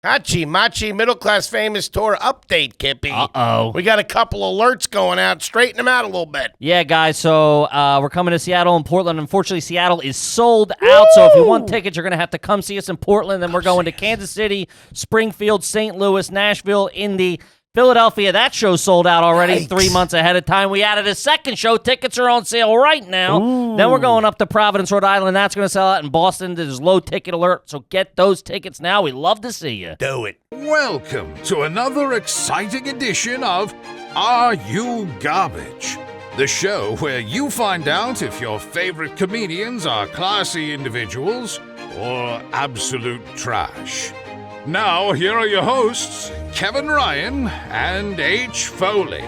Hachi Machi Middle Class Famous Tour update, Kippy. Uh-oh. We got a couple alerts going out. Straighten them out a little bit. Yeah, guys, so we're coming to Seattle and Portland. Unfortunately, Seattle is sold out, so if you want tickets, you're going to have to come see us in Portland. Then we're going to Kansas City, Springfield, St. Louis, Nashville, Indy, Philadelphia. That show sold out already 3 months ahead of time. We added a second show. Tickets are on sale right now. Ooh. Then we're going up to Providence, Rhode Island. That's going to sell out in Boston. There's low ticket alert, so get those tickets now. We love to see you. Do it. Welcome to another exciting edition of Are You Garbage? The show where you find out if your favorite comedians are classy individuals or absolute trash. Now, here are your hosts, Kevin Ryan and H. Foley.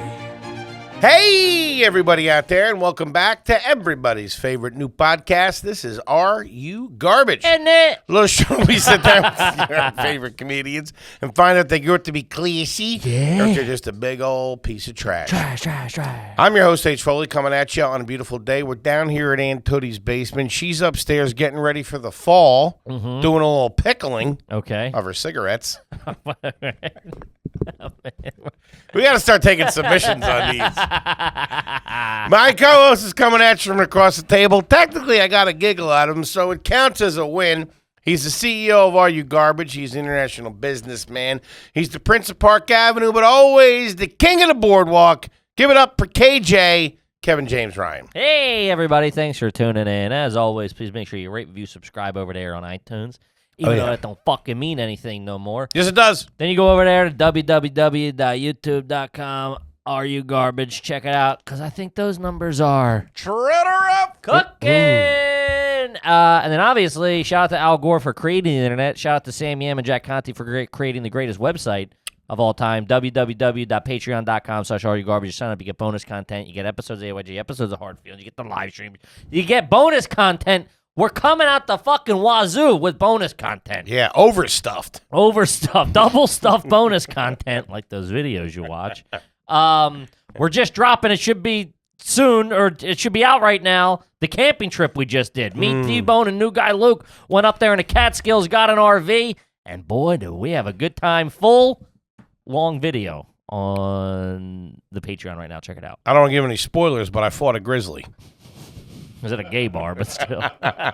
Hey, everybody out there, and welcome back to everybody's favorite new podcast. This is Are You Garbage? Isn't it? A little show we sit down with your favorite comedians and find out they get to be classy, or they're just a big old piece of trash. Trash. I'm your host, H. Foley, coming at you on a beautiful day. We're down here at Aunt Tootie's basement. She's upstairs getting ready for the fall, doing a little pickling Okay. of her cigarettes. We got to start taking submissions on these. My co-host is coming at you from across the table. Technically, I got a giggle out of him, so it counts as a win. He's the CEO of Are You Garbage. He's an international businessman. He's the Prince of Park Avenue, but always the king of the boardwalk. Give it up for KJ, Kevin James Ryan. Hey, everybody. Thanks for tuning in. As always, please make sure you rate, review, subscribe over there on iTunes. Even though that don't fucking mean anything no more. Yes, it does. Then you go over there to www.youtube.com. Are You Garbage? Check it out, because I think those numbers are cooking. And then obviously, shout out to Al Gore for creating the internet. Shout out to Sam Yam and Jack Conte for creating the greatest website of all time, www.patreon.com/areyougarbage. You sign up, you get bonus content, you get episodes of AYG, episodes of Hardfield, you get the live stream, you get bonus content. We're coming out the fucking wazoo with bonus content. Yeah, overstuffed. Double stuffed bonus content like those videos you watch. We're just dropping, it should be soon, or it should be out right now, the camping trip we just did. Me, T-Bone, and new guy Luke went up there in the Catskills, got an RV, and boy, do we have a good time. Full, long video on the Patreon right now. Check it out. I don't want to give any spoilers, but I fought a grizzly. It was at a gay bar, but still. How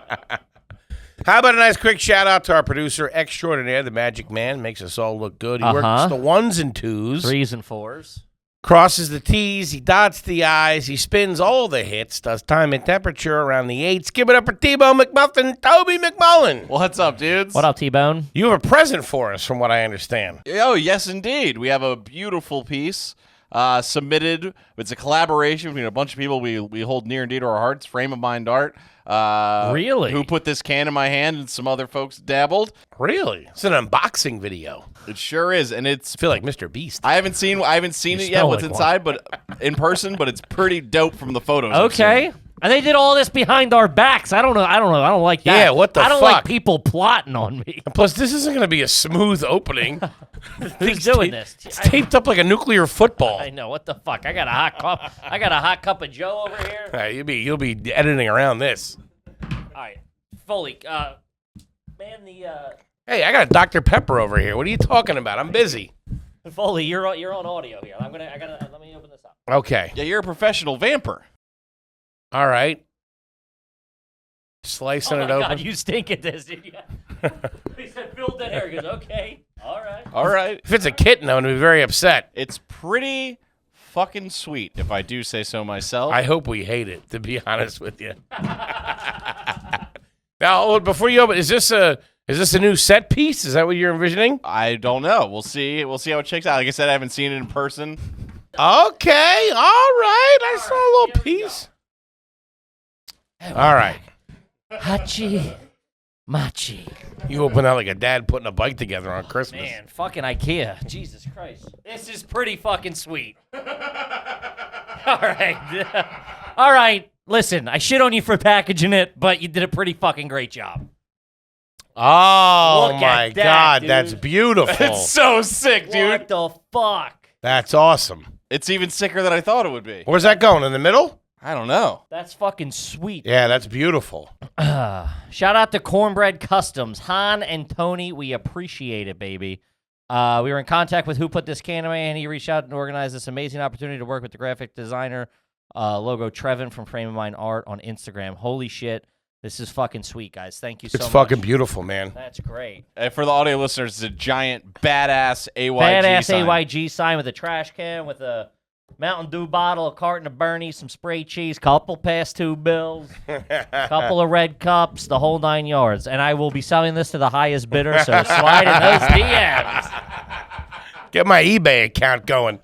about a nice quick shout out to our producer extraordinaire, the Magic Man, makes us all look good. He works the ones and twos, 3s and 4s, crosses the T's, he dots the I's, he spins all the hits, does time and temperature around the 8s. Give it up for T-Bone McMuffin, Toby McMullen. What's up, dudes? What up, T-Bone? You have a present for us, from what I understand. Oh, yes, indeed. We have a beautiful piece submitted. It's a collaboration between a bunch of people we hold near and dear to our hearts. Frame of Mind Art. Really? Who put this can in my hand, and some other folks dabbled. Really? It's an unboxing video. It sure is, and it's. I feel like Mr. Beast. I haven't seen it yet. What's like inside, but in person. But it's pretty dope from the photos. I've Okay. seen. And they did all this behind our backs. I don't know. I don't like that. Yeah, what the I don't fuck? like people plotting on me. And plus, this isn't going to be a smooth opening. Who's doing this? It's taped up like a nuclear football. I know. What the fuck? I got a hot cup. I got a hot cup of Joe over here. You'll be editing around this. All right, Foley. Man, Hey, I got a Dr. Pepper over here. What are you talking about? I'm busy. Foley, you're on audio here. Let me open this up. Okay. Yeah, you're a professional vamper. All right. Slicing Oh it my open. God, you stink at this, dude. He said, "Fill that hair." He goes, "Okay, all right." All right. If it's a kitten, I'm going to be very upset. It's pretty fucking sweet, if I do say so myself. I hope we hate it, to be honest with you. Now, before you open, is this a new set piece? Is that what you're envisioning? I don't know. We'll see. We'll see how it shakes out. Like I said, I haven't seen it in person. Okay. All right. I saw a little piece. All right. Hachi, machi. You open that like a dad putting a bike together on Christmas. Man, fucking IKEA. Jesus Christ. This is pretty fucking sweet. All right. All right. Listen, I shit on you for packaging it, but you did a pretty fucking great job. Oh, Look my at that, God. dude. That's beautiful. It's so sick, dude. What the fuck? That's awesome. It's even sicker than I thought it would be. Where's that going? In the middle? I don't know. That's fucking sweet. Yeah, that's beautiful. Shout out to Cornbread Customs. Han and Tony, we appreciate it, baby. We were in contact with who put this can away, and he reached out and organized this amazing opportunity to work with the graphic designer, logo Trevin from Frame of Mind Art on Instagram. Holy shit. This is fucking sweet, guys. Thank you so much. It's fucking beautiful, man. That's great. And for the audio listeners, it's a giant badass AYG Badass sign. AYG sign with a trash can, with a Mountain Dew bottle, a carton of Bernie, some spray cheese, couple past two bills, couple of red cups, the whole 9 yards. And I will be selling this to the highest bidder, so slide in those DMs. Get my eBay account going.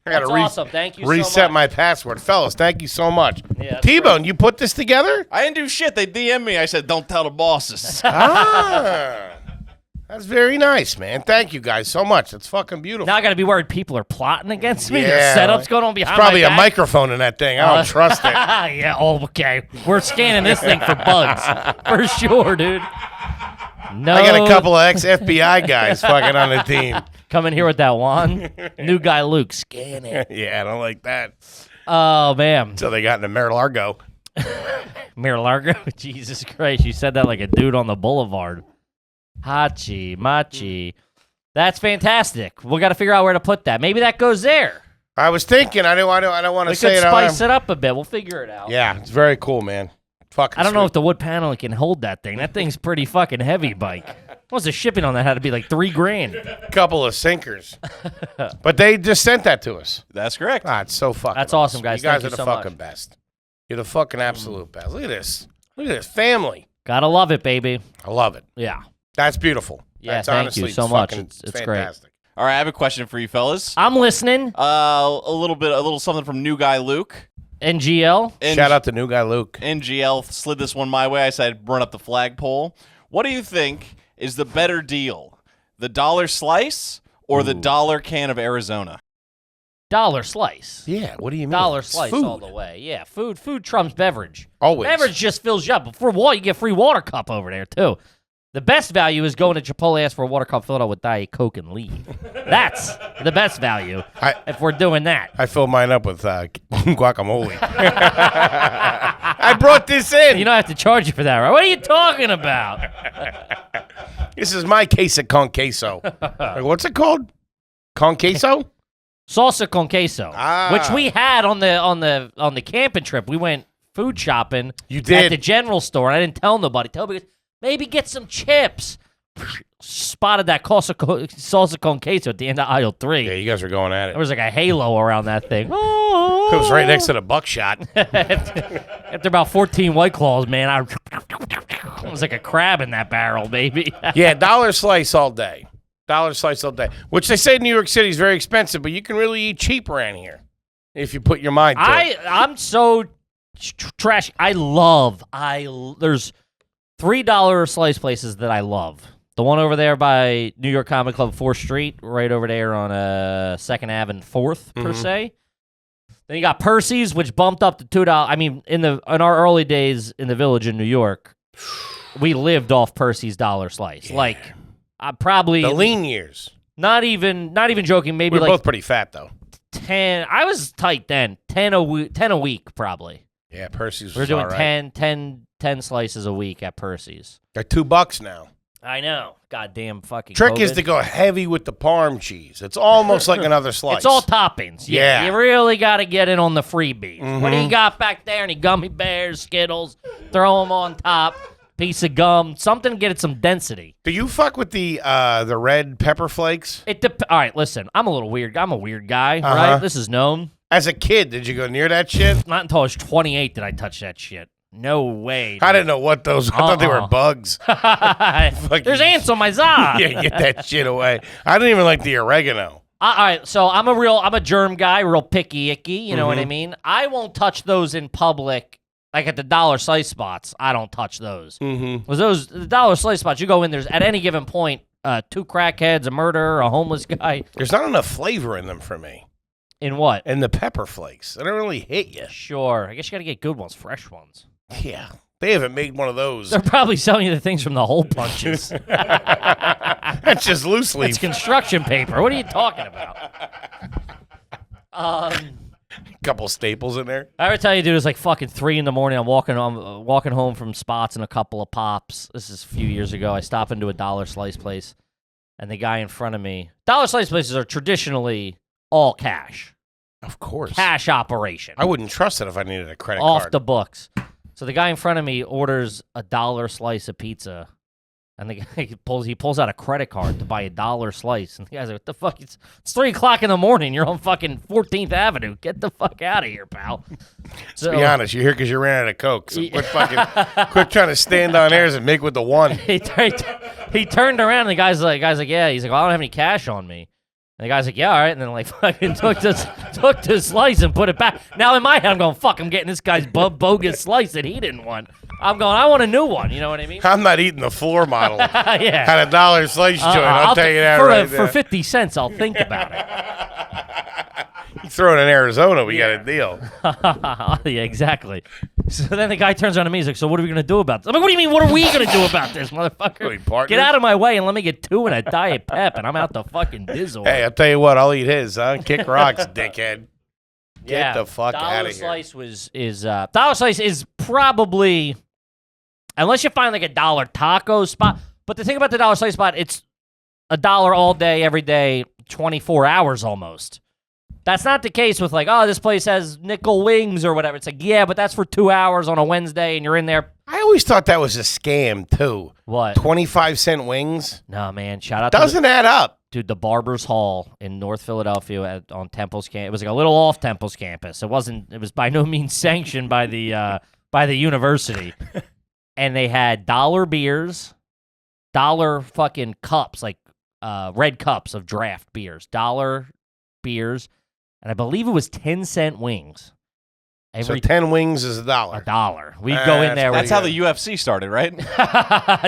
I That's gotta awesome. Thank you so reset much. my password. Fellas, thank you so much. Yeah, that's T-Bone, you put this together? I didn't do shit. They DM'd me. I said, don't tell the bosses. That's very nice, man. Thank you guys so much. That's fucking beautiful. Now I got to be worried people are plotting against me. Yeah, There's setups going on behind Probably my a back. microphone in that thing. I don't trust it. Yeah, okay. We're scanning this thing for bugs. For sure, dude. No. I got a couple of ex-FBI guys fucking on the team. Come in here with that wand. New guy Luke, scan it. Yeah, I don't like that. Oh, man. So they got into Mar-a-Lago. Mar-a-Lago? Jesus Christ, you said that like a dude on the boulevard. Hachi, machi. That's fantastic. We got to figure out where to put that. Maybe that goes there. I was thinking. I don't want We to say could it. spice it up a bit. We'll figure it out. Yeah, it's very cool, man. Fucking I don't know sweet. if the wood paneling can hold that thing. That thing's pretty fucking heavy, bike. What's the shipping on that? Had to be like $3,000. Couple of sinkers. But they just sent that to us. That's correct. Ah, it's so fucking That's awesome, guys. You guys Thank are you the so fucking much. best. You're the fucking absolute best. Look at this. Look at this. Family. Gotta love it, baby. I love it. Yeah. That's beautiful. Yeah, That's thank honestly you so much. fucking It's great. fantastic. All right, I have a question for you fellas. I'm listening. A little something from new guy Luke. NGL. Shout out to new guy Luke. NGL slid this one my way. I said I'd run up the flagpole. What do you think is the better deal? The dollar slice or the dollar can of Arizona? Dollar slice. Yeah, what do you mean? Dollar It's slice food. all the way. Yeah, food trumps beverage. Always. Beverage just fills you up. But for water, you get free water cup over there, too. The best value is going to Chipotle, ask for a water cup, fill it up with Diet Coke, and leave. That's the best value if we're doing that. I filled mine up with guacamole. I brought this in. You don't have to charge you for that, right? What are you talking about? This is my case of con queso. Like, what's it called? Con queso? Salsa con queso, Ah. which we had on the camping trip. We went food shopping. You did. At the general store, and I didn't tell nobody. Tell me, maybe get some chips. Spotted that salsa con queso at the end of aisle 3. Yeah, you guys were going at it. There was like a halo around that thing. It was right next to the buckshot. After about 14 White Claws, man, I was like a crab in that barrel, baby. Yeah, dollar slice all day. Dollar slice all day. Which they say New York City is very expensive, but you can really eat cheap around here if you put your mind to it. I'm so trash. There's $3 slice places that I love. The one over there by New York Comic Club 4th Street, right over there on 2nd Ave and 4th, per se. Then you got Percy's, which bumped up to $2. I mean, in our early days in the Village in New York, we lived off Percy's dollar slice. Yeah. Like, probably The lean years. not even joking. Maybe We were like both pretty fat, though. 10. I was tight then. 10 a week, probably. Yeah, Percy's was We were doing all right. 10 slices a week at Percy's. They're $2 now. I know. Goddamn fucking Trick is COVID. to go heavy with the parm cheese. It's almost like another slice. It's all toppings. Yeah. You really got to get in on the freebies. What do Mhm. you got back there? Any gummy bears, Skittles? Throw them on top. Piece of gum. Something to get it some density. Do you fuck with the red pepper flakes? All right, listen. I'm a little weird. I'm a weird guy, Uh-huh. right? This is known. As a kid, did you go near that shit? Not until I was 28 did I touch that shit. No way. I didn't know what those. I thought they were Uh-uh. bugs. There's ants on my za. Yeah, get that shit away. I didn't even like the oregano. All right, so I'm a germ guy, real picky icky, you know what I mean? I won't touch those in public, like at the dollar slice spots. I don't touch those. Mm-hmm. Because the dollar slice spots, you go in, there's at any given point, 2 crackheads, a murderer, a homeless guy. There's not enough flavor in them for me. In what? And the pepper flakes, they don't really hit you. Sure. I guess you got to get good ones, fresh ones. Yeah, they haven't made one of those. They're probably selling you the things from the hole punches. That's just loose leaf. It's construction paper. What are you talking about? Couple staples in there. I ever tell you, dude, it was like fucking 3 in the morning. I'm walking home from Spots and a couple of Pops. This is a few years ago. I stop into a dollar slice place, and the guy in front of me. Dollar slice places are traditionally all cash. Of course. Cash operation. I wouldn't trust it if I needed a credit Off card. the books. So the guy in front of me orders a $1 slice of pizza. And the guy pulls out a credit card to buy a $1 slice. And the guy's like, what the fuck? It's 3 o'clock in the morning. You're on fucking 14th Avenue. Get the fuck out of here, pal. So, Be honest, you're here because you ran out of Coke. So quit trying to stand on airs and make with the one. he turned around and the guy's like, yeah. He's like, well, I don't have any cash on me. And the guy's like, yeah, all right. And then like fucking took the slice and put it back. Now in my head, I'm going, fuck, I'm getting this guy's bogus slice that he didn't want. I'm going, I want a new one. You know what I mean? I'm not eating the floor model. Yeah. Had a $1 slice joint. I'll tell you that right For now. 50 cents, I'll think about it. You throw it in Arizona, we got a deal. Yeah, exactly. So then the guy turns around to me. He's like, so what are we going to do about this? I'm like, what do you mean, what are we going to do about this, motherfucker? Wait, partners? Get out of my way and let me get 2 and a Diet Pep, and I'm out the fucking dizzle. Hey, I'll tell you what, I'll eat his, huh? Kick rocks, dickhead. Get the fuck out of here. $1 slice is probably, unless you find like a $1 taco spot. But the thing about the $1 slice spot, it's $1 all day, every day, 24 hours almost. That's not the case with like, oh, this place has nickel wings or whatever. It's like, yeah, but that's for 2 hours on a Wednesday, and you're in there. I always thought that was a scam, too. What? 25-cent wings? No, man. Shout out Doesn't add up. Dude, the Barber's Hall in North Philadelphia on Temple's campus. It was like a little off Temple's campus. It was by no means sanctioned by the university. And they had $1 beers, $1 fucking cups, like red cups of draft beers, $1 beers, and I believe it was 10-cent wings. So 10 wings is $1. $1. We'd go in there. That's how the UFC started, right?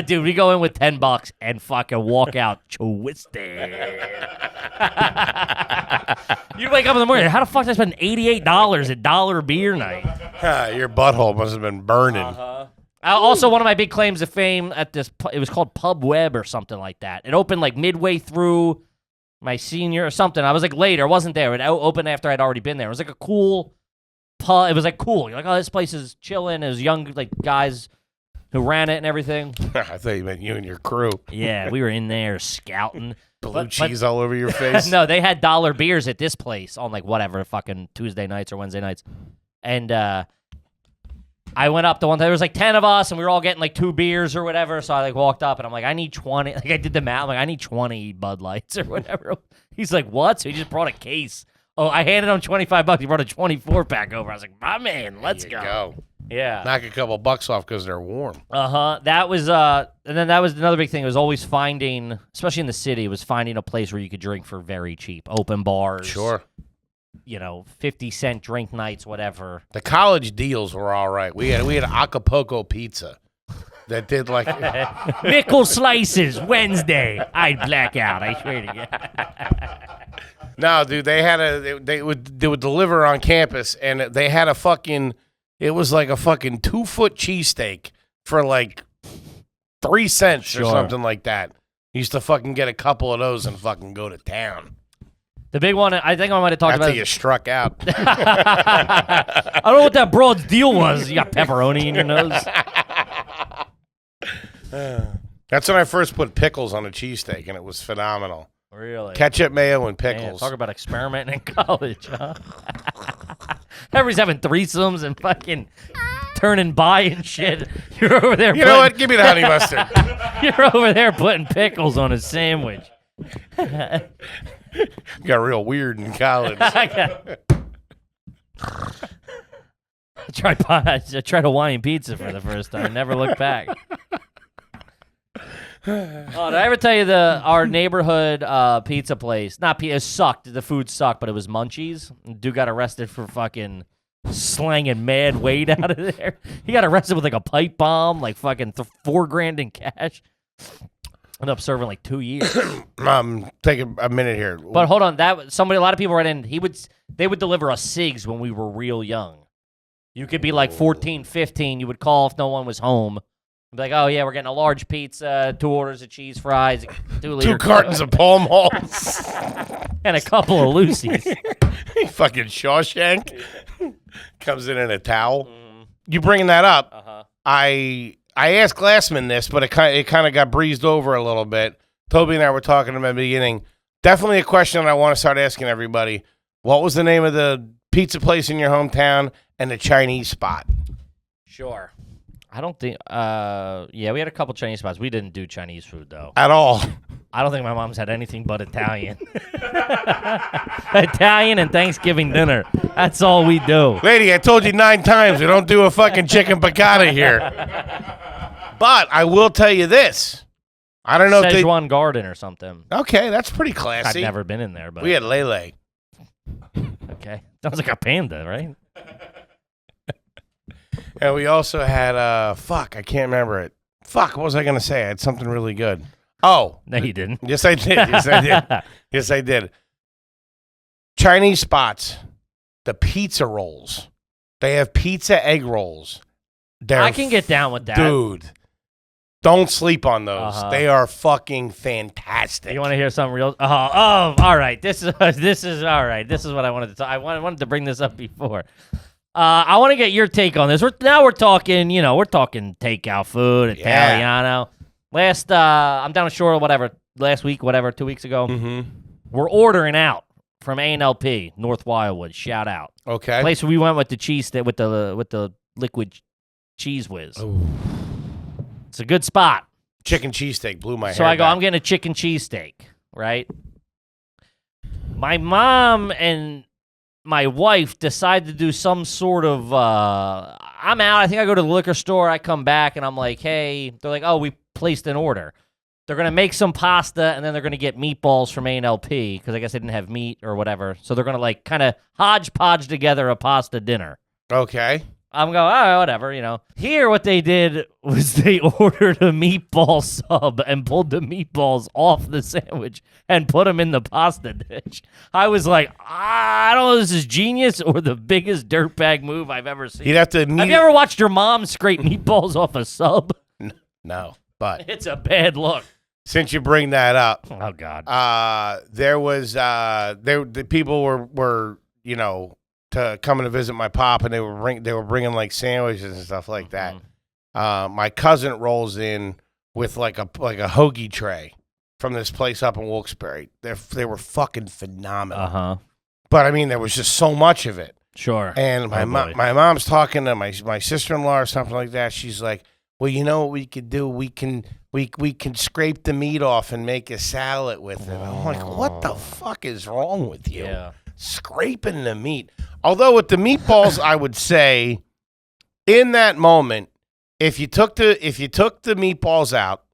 Dude, we go in with $10 and fucking walk out twisted. You wake up in the morning, how the fuck did I spend $88 at $1 beer night? Your butthole must have been burning. Also, one of my big claims to fame at this, it was called Pub Web or something like that. It opened like midway through my senior or something. I was like later, I wasn't there. It opened after I'd already been there. It was like a cool pub. It was like cool. You're like, oh, this place is chilling. It was young like guys who ran it and everything. I thought you meant you and your crew. Yeah, we were in there scouting. Blue cheese all over your face. No, they had $1 beers at this place on like whatever fucking Tuesday nights or Wednesday nights. And I went up the one time. There was like 10 of us, and we were all getting like 2 beers or whatever. So I like walked up, and I'm like, I need 20. Like I did the math. I'm like, I need 20 Bud Lights or whatever. He's like, what? So he just brought a case. Oh, I handed him $25. He brought a 24-pack over. I was like, my man, let's go. Yeah. Knock a couple bucks off because they're warm. That was and then that was another big thing. It was always finding, especially in the city, was finding a place where you could drink for very cheap. Open bars. Sure. 50-cent drink nights, whatever. The college deals were all right. We had Acapulco pizza that did like nickel slices Wednesday. I'd black out. I swear to God. No, dude, they would deliver on campus, and they had a fucking. It was like a fucking 2-foot cheesesteak for like 3 cents or something like that. Used to fucking get a couple of those and fucking go to town. The big one, I think I might have talked After about. you struck out. I don't know what that broad's deal was. You got pepperoni in your nose. That's when I first put pickles on a cheesesteak, and it was phenomenal. Really? Ketchup, mayo, and Man, pickles. talk about experimenting in college, huh? Everybody's having threesomes and fucking turning by and shit. You're over there. You know what? Give me the honey mustard. You're over there putting pickles on a sandwich. Got real weird in college. I tried Hawaiian pizza for the first time. Never looked back. Oh, did I ever tell you our neighborhood pizza place? It sucked. The food sucked, but it was Munchies. Dude got arrested for fucking slanging mad weight out of there. He got arrested with like a pipe bomb, like fucking $4,000 in cash. Ended up serving like 2 years. Take a minute here. But hold on, a lot of people right in. They would deliver us cigs when we were real young. You could be like 14, 15. You would call if no one was home. Be like, oh yeah, we're getting a large pizza, 2 orders of cheese fries, 2 2 cartons of Palm Halls, and a couple of Lucy's. Fucking Shawshank comes in a towel. You bringing that up? I asked Glassman this, but it kind of got breezed over a little bit. Toby and I were talking in the beginning. Definitely a question I want to start asking everybody. What was the name of the pizza place in your hometown and the Chinese spot? Sure. I don't think. Yeah, we had a couple Chinese spots. We didn't do Chinese food though. At all. I don't think my mom's had anything but Italian. Italian and Thanksgiving dinner. That's all we do. Lady, I told you 9 times we don't do a fucking chicken piccata here. But I will tell you this. I don't know if Szechuan Garden or something. Okay, that's pretty I've classy. never been in there, but We had Lele. okay. Sounds like a panda, right? And we also had, I can't remember it. What was I going to say? I had something really good. Oh. No, you didn't. Yes, I did. Yes, I did. Yes, I did. Chinese spots, the pizza rolls. They have pizza egg rolls. I can get down with that. Dude, don't sleep on those. They are fucking fantastic. You want to hear something real? All right. This is all right. This is what I wanted to talk. I wanted to bring this up before. I want to get your take on this. We're talking, we're talking takeout food, Italiano. I'm down the shore, whatever, last week, whatever, 2 weeks ago. Mm-hmm. We're ordering out from A&LP, North Wildwood. Shout out. Okay. Place where we went with the cheese with the liquid cheese whiz. Ooh. It's a good spot. Chicken cheesesteak blew my hair So I go, back. I'm getting a chicken cheesesteak, right? My mom and my wife decide to do some sort of, I'm out. I think I go to the liquor store. I come back, and I'm like, hey. They're like, oh, we placed an order. They're going to make some pasta, and then they're going to get meatballs from A&LP because I guess they didn't have meat or whatever. So they're going to, like, kind of hodgepodge together a pasta dinner. Okay. I'm going, all right, whatever, Here, what they did was they ordered a meatball sub and pulled the meatballs off the sandwich and put them in the pasta dish. I was like, I don't know if this is genius or the biggest dirtbag move I've ever seen. You'd have to Have you ever watched your mom scrape meatballs off a sub? No, but It's a bad look. since you bring that up, Oh, God. there was the people were to coming to visit my pop, and they were bringing like sandwiches and stuff like that. My cousin rolls in with like a hoagie tray from this place up in Wilkes-Barre. They were fucking phenomenal. But I mean, there was just so much of it. Sure. And my mom's talking to my sister-in-law or something like that. She's like, well, you know what we could do? We can scrape the meat off and make a salad with it. I'm like, what the fuck is wrong with you? Yeah. Scraping the meat. Although with the meatballs, I would say in that moment, if you took the meatballs out,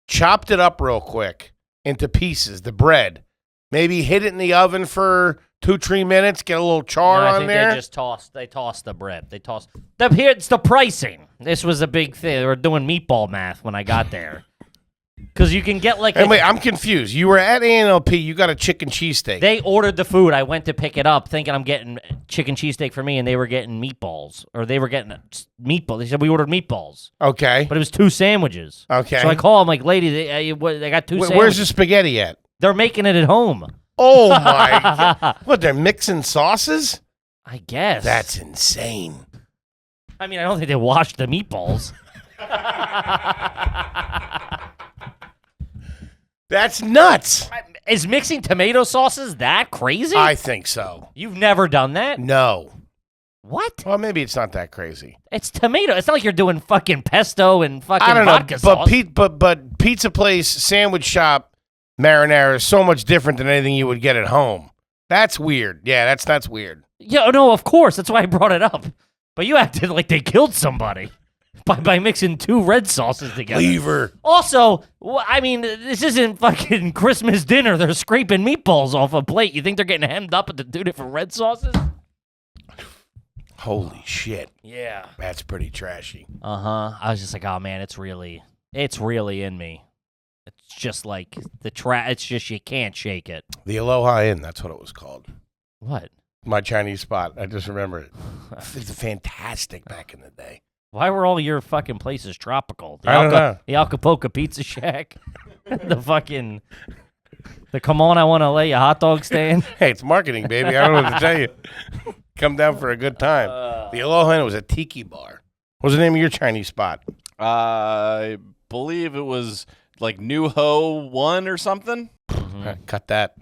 chopped it up real quick into pieces, the bread, maybe hit it in the oven for 2-3 minutes, get a little char I on think there. they tossed the bread. Here it's the pricing. This was a big thing. They were doing meatball math when I got there. Because you can get like And wait, I'm confused. You were at A&LP. You got a chicken cheesesteak. They ordered the food. I went to pick it up thinking I'm getting chicken cheesesteak for me, and they were getting meatballs. Or they were getting meatballs. They said we ordered meatballs. Okay. But it was 2 sandwiches. Okay. So I call them like, lady, they got 2 sandwiches. Where's the spaghetti at? They're making it at home. Oh, my God. What, they're mixing sauces? I guess. That's insane. I mean, I don't think they washed the meatballs. That's nuts. Is mixing tomato sauces that crazy? I think so. You've never done that? No. What? Well, maybe it's not that crazy. It's tomato. It's not like you're doing fucking pesto and fucking I don't know, vodka sauce. but pizza place, sandwich shop, marinara is so much different than anything you would get at home. That's weird. Yeah, that's weird. Yeah, no, of course. That's why I brought it up. But you acted like they killed somebody by mixing 2 red sauces together. Lever. Also, I mean, this isn't fucking Christmas dinner. They're scraping meatballs off a plate. You think they're getting hemmed up into 2 different red sauces? Holy shit. Yeah. That's pretty trashy. Uh-huh. I was just like, oh, man, it's really in me. It's just like it's just you can't shake it. The Aloha Inn, that's what it was called. What? My Chinese spot. I just remember it. It's fantastic back in the day. Why were all your fucking places tropical? I don't know. The Acapulco Pizza Shack. The fucking The come on, I want to lay you hot dog stand. Hey, it's marketing, baby. I don't know what to tell you. Come down for a good time. The Aloha was a tiki bar. What was the name of your Chinese spot? I believe it was like New Ho 1 or something. Cut that.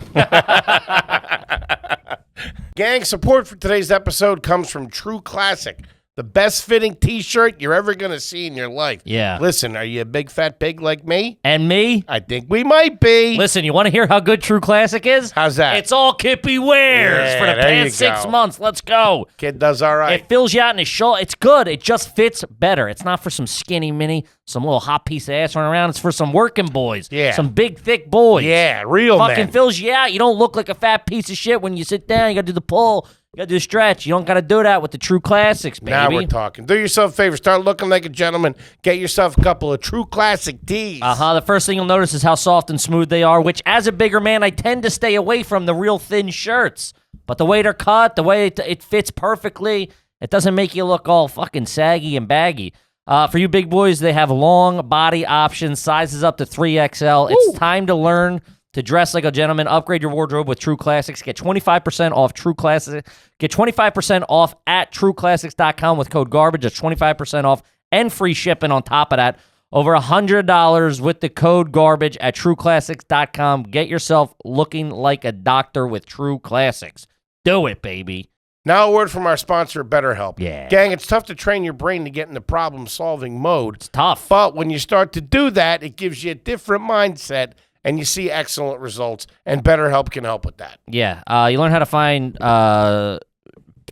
Gang, support for today's episode comes from True Classic, the best fitting t-shirt you're ever going to see in your life. Yeah. Listen, are you a big fat pig like me? And me? I think we might be. Listen, you want to hear how good True Classic is? How's that? It's all Kippy wears Yeah, for the there you past 6 go. months. Let's go. Kid does all right. It fills you out in his shoulder. It's good. It just fits better. It's not for some skinny mini, some little hot piece of ass running around. It's for some working boys. Yeah. Some big, thick boys. Yeah, real Fucking man. fills you out. You don't look like a fat piece of shit when you sit down. You got to do the pull. You got to do the stretch. You don't got to do that with the True Classics, baby. Now we're talking. Do yourself a favor. Start looking like a gentleman. Get yourself a couple of True Classic tees. The first thing you'll notice is how soft and smooth they are, which as a bigger man, I tend to stay away from the real thin shirts. But the way they're cut, the way it fits perfectly, it doesn't make you look all fucking saggy and baggy. For you big boys, they have long body options, sizes up to 3XL. It's time to learn to dress like a gentleman. Upgrade your wardrobe with True Classics. Get 25% off True Classics. Get 25% off at TrueClassics.com with code GARBAGE. That's 25% off and free shipping on top of that. Over $100 with the code GARBAGE at TrueClassics.com. Get yourself looking like a doctor with True Classics. Do it, baby. Now a word from our sponsor, BetterHelp. Yeah. Gang, it's tough to train your brain to get into problem-solving mode. It's tough. But when you start to do that, it gives you a different mindset, and you see excellent results, and BetterHelp can help with that. Yeah, you learn how to find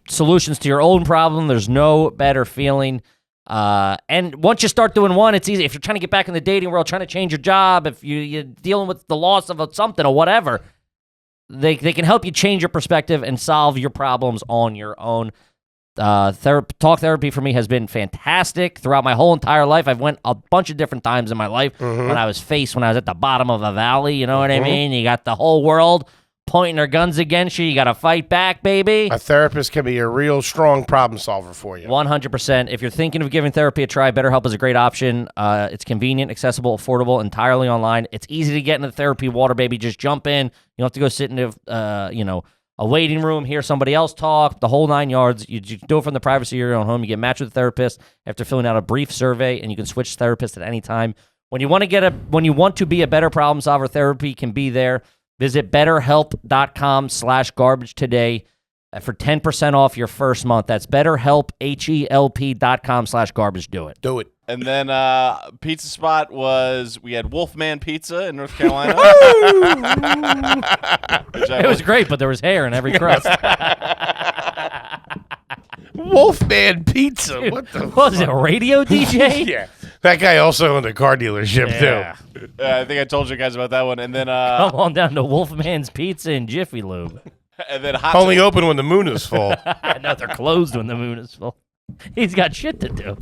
solutions to your own problem. There's no better feeling. And once you start doing one, it's easy. If you're trying to get back in the dating world, trying to change your job, if you're dealing with the loss of something or whatever, they can help you change your perspective and solve your problems on your own. Talk therapy for me has been fantastic throughout my whole entire life. I've went a bunch of different times in my life when I was at the bottom of a valley. You know what I mean? You got the whole world pointing their guns against you. You got to fight back, baby. A therapist can be a real strong problem solver for you. 100%. If you're thinking of giving therapy a try, BetterHelp is a great option. It's convenient, accessible, affordable, entirely online. It's easy to get into the therapy water, baby. Just jump in. You don't have to go sit in a waiting room, hear somebody else talk, the whole 9 yards. You do it from the privacy of your own home. You get matched with a therapist after filling out a brief survey, and you can switch therapists at any time. When you want to be a better problem solver, therapy can be there. Visit BetterHelp.com/garbage today for 10% off your first month. That's BetterHelp, HELP.com/garbage. Do it. Do it. And then pizza spot we had Wolfman Pizza in North Carolina. It was great, but there was hair in every crust. Wolfman Pizza. What the What was it, a radio DJ? Yeah. That guy also owned a car dealership, too. I think I told you guys about that one. And then Come on down to Wolfman's Pizza and Jiffy Lube. and then hot Only open when the moon is full. No, they're closed when the moon is full. He's got shit to do.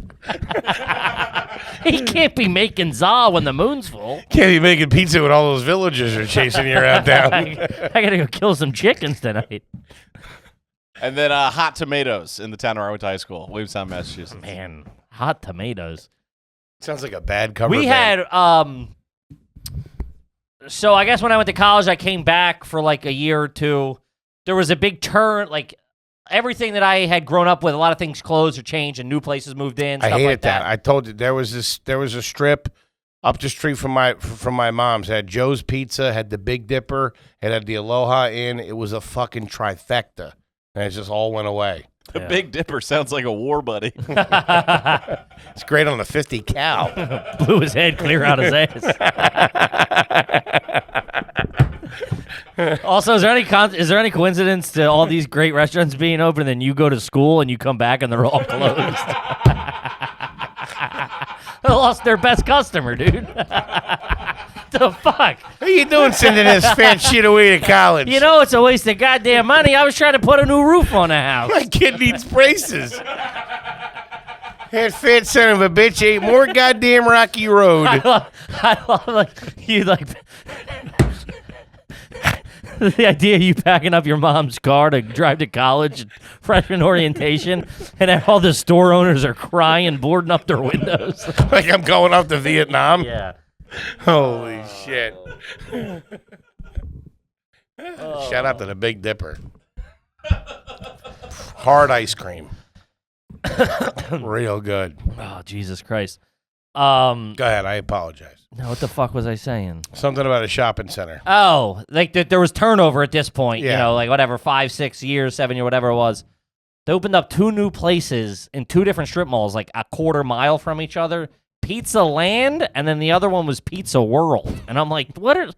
He can't be making za when the moon's full. Can't be making pizza when all those villagers are chasing you around town. I gotta go kill some chickens tonight. And then hot tomatoes in the town where I went to high school, Williamstown, Massachusetts. Man, hot tomatoes. Sounds like a bad cover We band. had so I guess when I went to college, I came back for like a year or two. There was a big turn, like everything that I had grown up with, a lot of things closed or changed and new places moved in, I stuff hated like that. I told you there was a strip up the street from my mom's. It had Joe's Pizza, had the Big Dipper, it had the Aloha Inn. It was a fucking trifecta, and it just all went away. The Big Dipper sounds like a war buddy. It's great on a 50 cal. Blew his head clear out his ass. Also, is there any coincidence to all these great restaurants being open and then you go to school and you come back and they're all closed? They lost their best customer, dude. The fuck? What are you doing sending this fat shit away to college? You know it's a waste of goddamn money. I was trying to put a new roof on the house. My kid needs braces. That fat son of a bitch ate more goddamn rocky road. I love like the idea of you packing up your mom's car to drive to college, freshman orientation, and all the store owners are crying, boarding up their windows. Like I'm going off to Vietnam. Yeah. Holy shit. Shout out to the Big Dipper. Hard ice cream. Real good. Oh, Jesus Christ. Go ahead. I apologize. No, what the fuck was I saying? Something about a shopping center. Oh, like there was turnover at this point. You Yeah. know, like whatever, 5, 6 years, 7 years, whatever it was. They opened up 2 new places in 2 different strip malls, like a quarter mile from each other. Pizza Land, and then the other one was Pizza World. And I'm like, why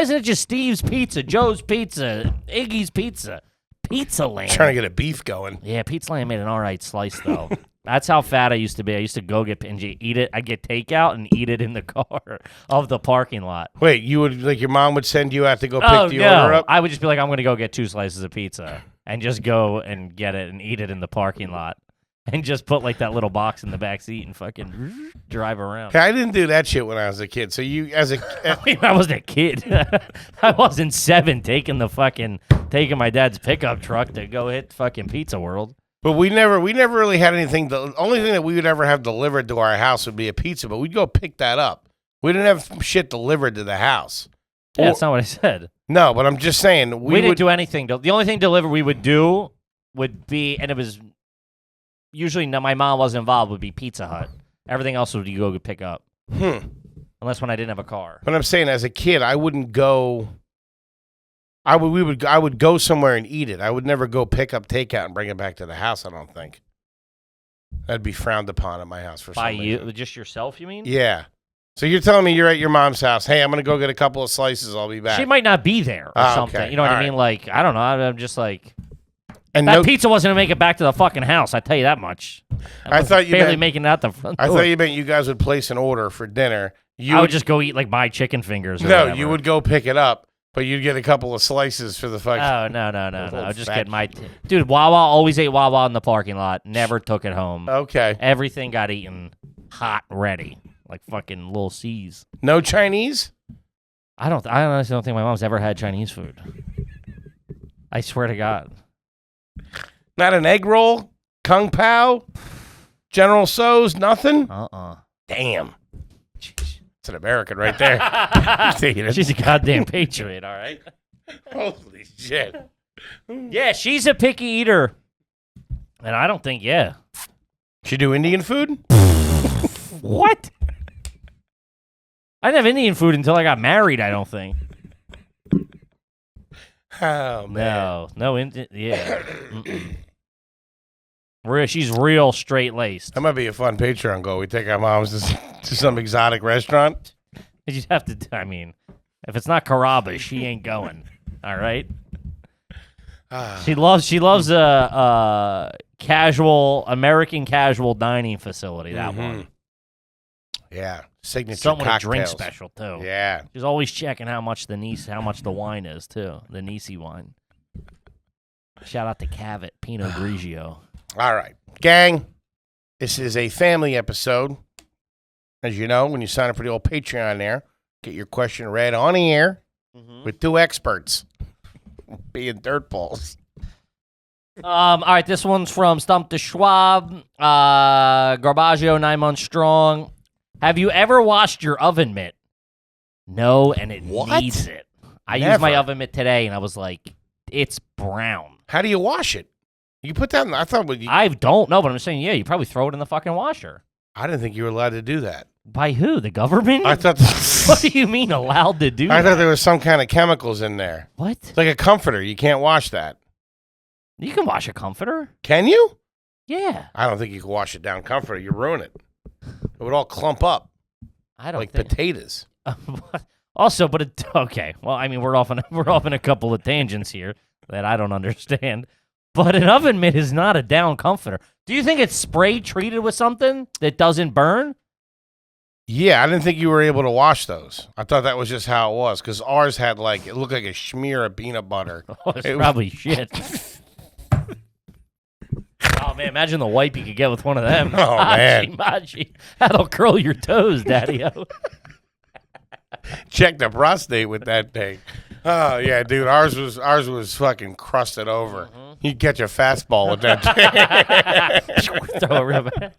isn't it just Steve's Pizza, Joe's Pizza, Iggy's Pizza? Pizza Land. Trying to get a beef going. Yeah, Pizza Land made an all right slice, though. That's how fat I used to be. I used to go get and eat it. I'd get takeout and eat it in the car of the parking lot. Wait, you would like your mom would send you out to go pick the order up? I would just be like, I'm going to go get 2 slices of pizza and just go and get it and eat it in the parking lot and just put like that little box in the back seat and fucking drive around. Okay, I didn't do that shit when I was a kid. So you, as a I mean, I wasn't a kid. I wasn't 7 taking my dad's pickup truck to go hit fucking Pizza World. but we never really had anything. The only thing that we would ever have delivered to our house would be a pizza, but we'd go pick that up. We didn't have shit delivered to the house. Yeah, that's not what I said. No, but I'm just saying We didn't do anything. The only thing delivered we would do would be, and it was usually my mom wasn't involved, would be Pizza Hut. Everything else would you go pick up. Unless when I didn't have a car. But I'm saying, as a kid, I wouldn't go. I would go somewhere and eat it. I would never go pick up takeout and bring it back to the house. I don't think that'd be frowned upon at my house for By some you, reason. just yourself, you mean? Yeah. So you're telling me you're at your mom's house. Hey, I'm gonna go get a couple of slices. I'll be back. She might not be there or Ah, something. okay. You know what All I mean? Like, I don't know. I'm just like, and that pizza wasn't going to make it back to the fucking house. I tell you that much. I thought you barely meant, making it out the front door. I thought you meant you guys would place an order for dinner. I would just go eat like my chicken fingers. Or no, whatever. you would go pick it up, but you'd get a couple of slices for the fucking. Oh no! I would just fat get my dude. Wawa always ate Wawa in the parking lot. Never took it home. Okay. Everything got eaten hot, ready, like fucking Little C's. No Chinese? I honestly don't think my mom's ever had Chinese food. I swear to God. Not an egg roll? Kung Pao? General Tso's? Nothing? Damn. It's an American right there. She's a goddamn patriot, all right? Holy shit. Yeah, she's a picky eater. And I don't think, She do Indian food? What? I didn't have Indian food until I got married, I don't think. Oh, man. No Indian, yeah. She's real straight-laced. That might be a fun Patreon goal. We take our moms to some exotic restaurant. You just have to, I mean, if it's not Carrabba's, she ain't going. All right? She loves a American casual dining facility, that one. Yeah. Signature Something with a cocktails. drink special, too. Yeah. She's always checking how much the wine is, too. The Nisi wine. Shout out to Cavett, Pinot Grigio. All right. Gang, this is a family episode. As you know, when you sign up for the old Patreon there, get your question read on the air with 2 experts being dirt balls. All right, this one's from Stump to Schwab. Garbaggio, 9 months strong. Have you ever washed your oven mitt? No, and it needs it. I used my oven mitt today, and I was like, it's brown. How do you wash it? You put that in, I thought. I don't know, but I'm saying, you probably throw it in the fucking washer. I didn't think you were allowed to do that. By who? The government? I thought. What do you mean allowed to do that? I thought there was some kind of chemicals in there. What? It's like a comforter. You can't wash that. You can wash a comforter. Can you? Yeah. I don't think you can wash it down comforter. You ruin it. It would all clump up. I don't like think. potatoes. Also, but okay. Well, I mean, we're off in a couple of tangents here that I don't understand. But an oven mitt is not a down comforter. Do you think it's spray treated with something that doesn't burn? Yeah, I didn't think you were able to wash those. I thought that was just how it was, because ours had it looked like a smear of peanut butter. Oh, it's probably shit. Oh, man, imagine the wipe you could get with one of them. Oh, man. Machi. That'll curl your toes, Daddy-o. Check the prostate with that thing. Oh, yeah, dude, ours was fucking crusted over. You'd catch a fastball with that thing. Throw it real back.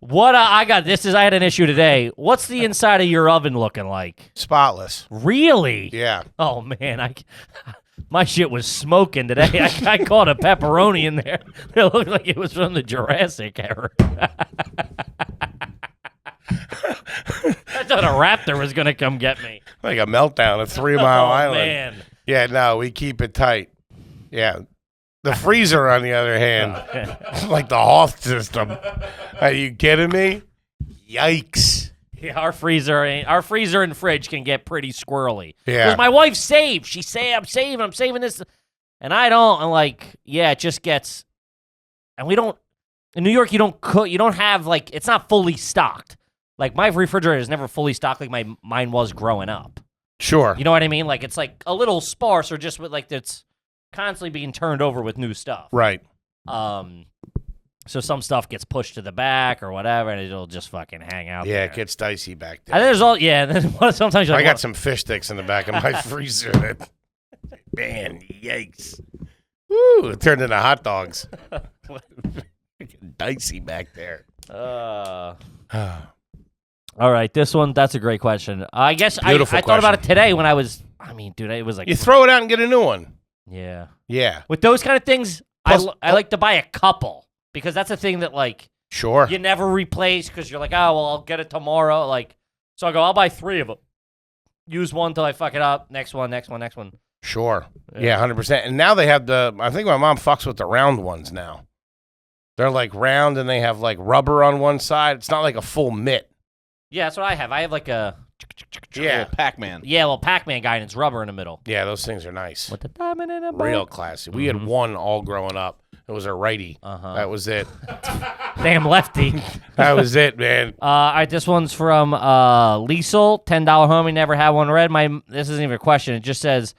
What I got? I had an issue today. What's the inside of your oven looking like? Spotless. Really? Yeah. Oh man, my shit was smoking today. I caught a pepperoni in there. It looked like it was from the Jurassic era. I thought a raptor was gonna come get me. Like a meltdown at 3 Mile Island. Man. Yeah, no, we keep it tight. Yeah. The freezer, on the other hand, like the Hoth system. Are you kidding me? Yikes. Yeah, our freezer and fridge can get pretty squirrely. Yeah. Because my wife saves. She say I'm saving this, and I don't. I'm like, yeah, it just gets. And we don't. In New York, you don't cook. You don't have like. It's not fully stocked. Like my refrigerator is never fully stocked like mine was growing up. Sure. You know what I mean? Like it's like a little sparse, or just with like it's constantly being turned over with new stuff. Right. So some stuff gets pushed to the back or whatever, and it'll just fucking hang out there. Yeah, it gets dicey back there. And there's all, yeah, and then sometimes you're I like, got some fish sticks in the back of my freezer. Man, yikes. Woo, it turned into hot dogs. Dicey back there. all right, that's a great question. I guess I Beautiful thought about it question. today when dude, it was like, You throw it out and get a new one. yeah. Yeah. With those kind of things, Plus- I like to buy a couple because that's a thing that like Sure. you never replace because you're like, oh, well, I'll get it tomorrow. Like, so I'll buy 3 of them. Use one till I fuck it up. Next one. Sure. Yeah, 100%. And now they have I think my mom fucks with the round ones now. They're like round and they have like rubber on one side. It's not like a full mitt. Yeah, that's what I have. I have like a Yeah. Pac-Man. little Pac-Man guy and it's rubber in the middle. Yeah, those things are nice. With the diamond in a Real classy. We had one all growing up. It was a righty. Uh-huh. That was it. Damn lefty. That was it, man. All right, this one's from Liesel, $10 homie, never had one read. This isn't even a question. It just says,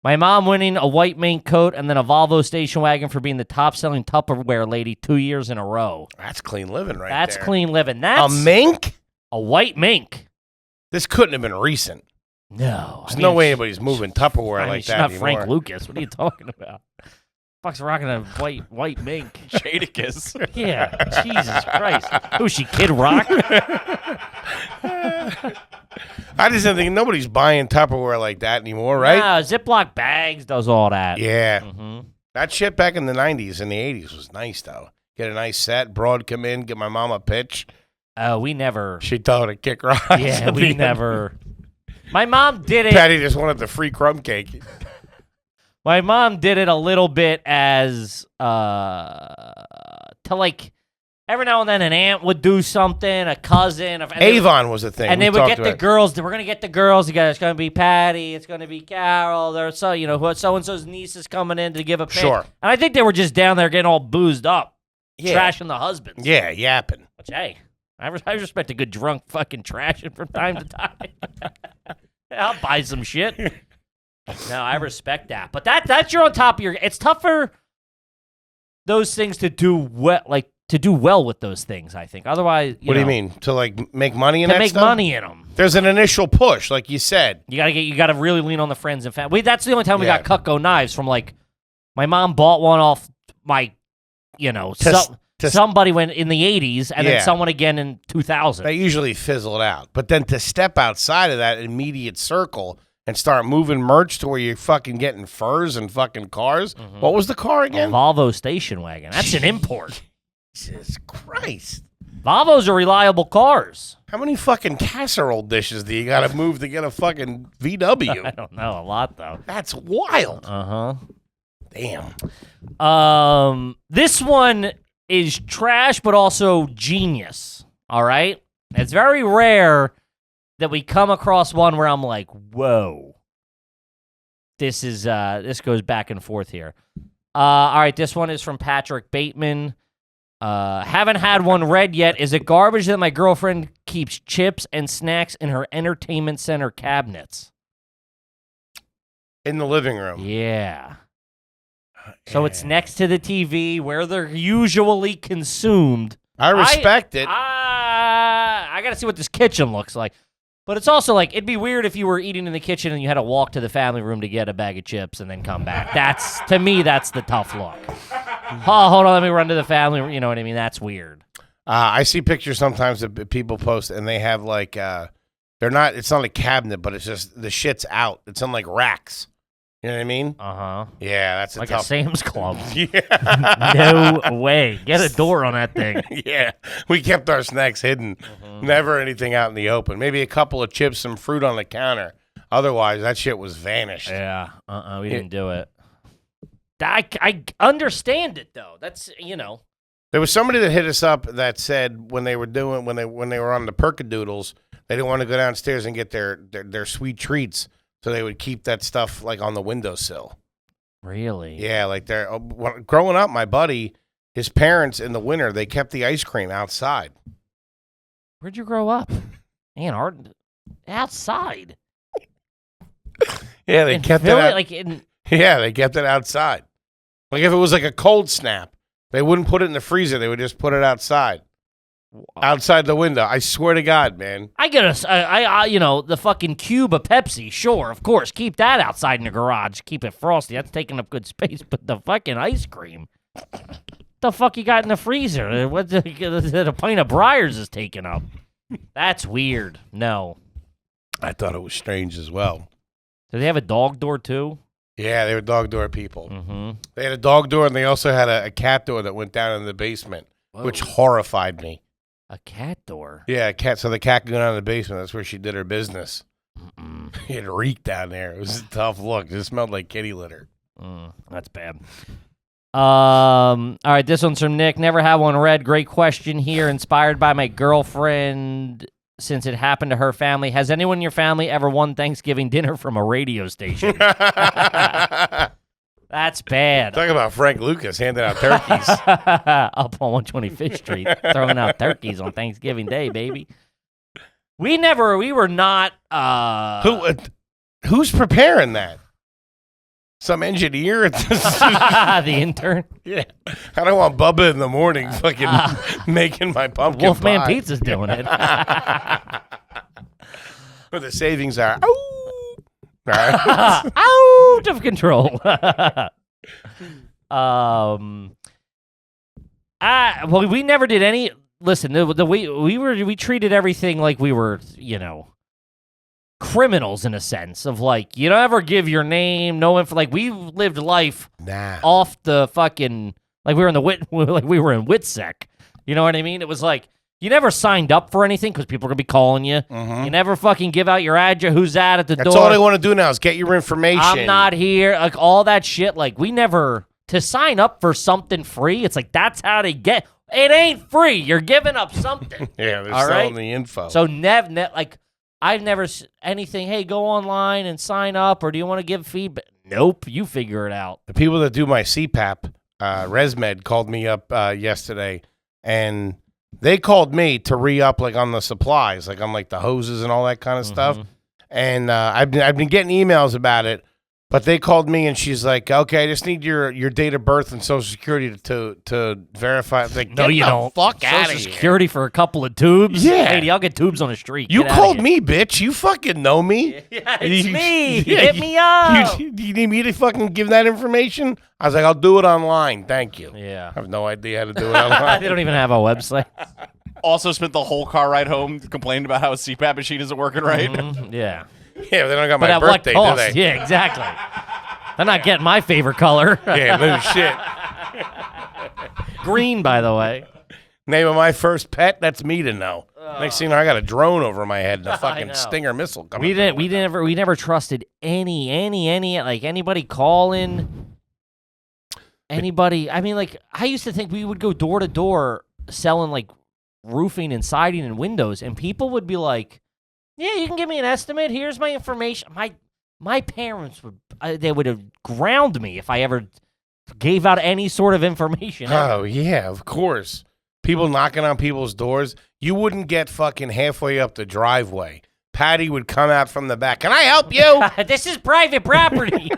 my mom winning a white mink coat and then a Volvo station wagon for being the top-selling Tupperware lady 2 years in a row. That's clean living right That's there. clean living. That's A mink? a white mink. This couldn't have been recent. No. There's no way anybody's moving Tupperware like she's that not anymore. Frank Lucas. What are you talking about? Fuck's rocking a white mink. Jadakiss. Yeah, Jesus Christ. Who's she, Kid Rock? I just didn't think nobody's buying Tupperware like that anymore, right? Nah, Ziploc bags does all that. Yeah. Mm-hmm. That shit back in the 90s and the 80s was nice, though. Get a nice set, broad come in, get my mom a pitch. We never. She told her to kick rocks. Yeah, we never. My mom did it. Patty just wanted the free crumb cake. My mom did it a little bit as to like every now and then an aunt would do something, a cousin, Avon was a thing. and we they would talked get the about. girls. We're gonna get the girls together. It's gonna be Patty. It's gonna be Carol. There's so and so's niece is coming in to give a pick. Sure. And I think they were just down there getting all boozed up, Yeah. trashing the husbands. Yeah, yapping. Which hey, I respect a good drunk fucking trashing from time to time. I'll buy some shit. No, I respect that. But that's you're on top of your. It's tougher those things to do well with those things. I think. Otherwise, What do you mean? To like make money in To that make stuff? money in them, There's an initial push, like you said. you gotta really lean on the friends and family. That's the only time we Yeah. got Cutco knives from like my mom bought one off my, somebody went in the 80s and Yeah. then someone again in 2000. They usually fizzled out. But then to step outside of that immediate circle and start moving merch to where you're fucking getting furs and fucking cars. Mm-hmm. What was the car A again? Volvo station wagon. That's an import. Jesus Christ. Volvos are reliable cars. How many fucking casserole dishes do you got to move to get a fucking I VW? don't know, a lot though. That's wild. Uh-huh. Damn. This one is trash, but also genius. All right? It's very rare that we come across one where I'm like, whoa. This goes back and forth here. All right, this one is from Patrick Bateman. Haven't had one read yet. Is it garbage that my girlfriend keeps chips and snacks in her entertainment center cabinets? In the living room. Yeah. So it's next to the TV where they're usually consumed. I respect it. I got to see what this kitchen looks like. But it's also like, it'd be weird if you were eating in the kitchen and you had to walk to the family room to get a bag of chips and then come back. To me, that's the tough look. Oh, hold on, let me run to the family room. You know what I mean? That's weird. I see pictures sometimes that people post, and they have like they're not. It's not a cabinet, but it's just the shit's out. It's in like racks. You know what I mean? Uh-huh. Yeah, that's a Like tough. a Sam's Club. Yeah. No way. Get a door on that thing. Yeah, we kept our snacks hidden. Never anything out in the open. Maybe a couple of chips, some fruit on the counter. Otherwise, that shit was vanished. Yeah. We didn't do it. I understand it though. That's There was somebody that hit us up that said when they were on the Perkadoodles, they didn't want to go downstairs and get their sweet treats, so they would keep that stuff like on the windowsill. Really? Yeah, like growing up, my buddy, his parents in the winter, they kept the ice cream outside. Where'd you grow up? Outside. Yeah, they In kept Philly? it. Yeah, they kept it outside. Like if it was like a cold snap, they wouldn't put it in the freezer. They would just put it outside, outside the window. I swear to God, man. I get the fucking cube of Pepsi. Sure, of course, keep that outside in the garage. Keep it frosty. That's taking up good space. But the fucking ice cream, the fuck you got in the freezer? What the pint of Breyers is taking up? That's weird. No. I thought it was strange as well. Do they have a dog door too? Yeah, they were dog door people. Mm-hmm. They had a dog door, and they also had a cat door that went down in the basement, which horrified me. A cat door? Yeah, a cat. So the cat could go down in the basement. That's where she did her business. It reeked down there. It was a tough look. It smelled like kitty litter. That's bad. All right, this one's from Nick. Never had one read. Great question here. Inspired by my girlfriend, since it happened to her family. Has anyone in your family ever won Thanksgiving dinner from a radio station? That's bad. Talk about Frank Lucas handing out turkeys. Up on 125th Street, throwing out turkeys on Thanksgiving Day, baby. We were not. Who's preparing that? Some engineer at the intern? Yeah. I don't want Bubba in the morning fucking making my pumpkin Wolfman pie. Pizza's doing it. Where the savings are. Oh! Out of control. Well, we never did any. Listen, we treated everything like we were, criminals in a sense of like you don't ever give your name, no info. Like we lived life off the fucking like we were in the we were in WITSEC. You know what I mean? It was like you never signed up for anything because people are gonna be calling you. You never fucking give out your address. Who's that at the door? That's all they want to do now is get your information. I'm not here. Like all that shit. Like we never to sign up for something free. It's like that's how they get. It ain't free. You're giving up something. Yeah, they're all selling right? the info. So like. I've never anything, hey, go online and sign up, or do you want to give feedback? Nope, you figure it out. The people that do my CPAP, ResMed, called me up yesterday, and they called me to re-up like on the supplies, like on like the hoses and all that kind of stuff. And I've been getting emails about it, but they called me and she's like, okay, I just need your date of birth and social security to verify. Like, no, you don't. Fuck out of Social here. security for a couple of tubes? Yeah. Lady, I'll get tubes on the street. You Get outta called here. me, bitch. You fucking know me. Yeah, it's me. Hit me up. You need me to fucking give that information? I was like, I'll do it online. Thank you. Yeah. I have no idea how to do it online. They don't even have a website. Also spent the whole car ride home complaining about how his CPAP machine isn't working right. Yeah. Yeah, they don't got But my at birthday, what do cost? they? Yeah, exactly. They're not getting my favorite color. Yeah, no shit. Green, by the way. Name of my first pet, that's me to know. Next thing you know, I got a drone over my head and a I fucking know. Stinger missile coming. We never trusted any like anybody calling anybody. I mean, like I used to think we would go door to door selling like roofing and siding and windows, and people would be like, "Yeah, you can give me an estimate. Here's my information." My parents would have ground me if I ever gave out any sort of information. Oh, yeah, of course. People knocking on people's doors. You wouldn't get fucking halfway up the driveway. Patty would come out from the back. Can I help you? This is private property.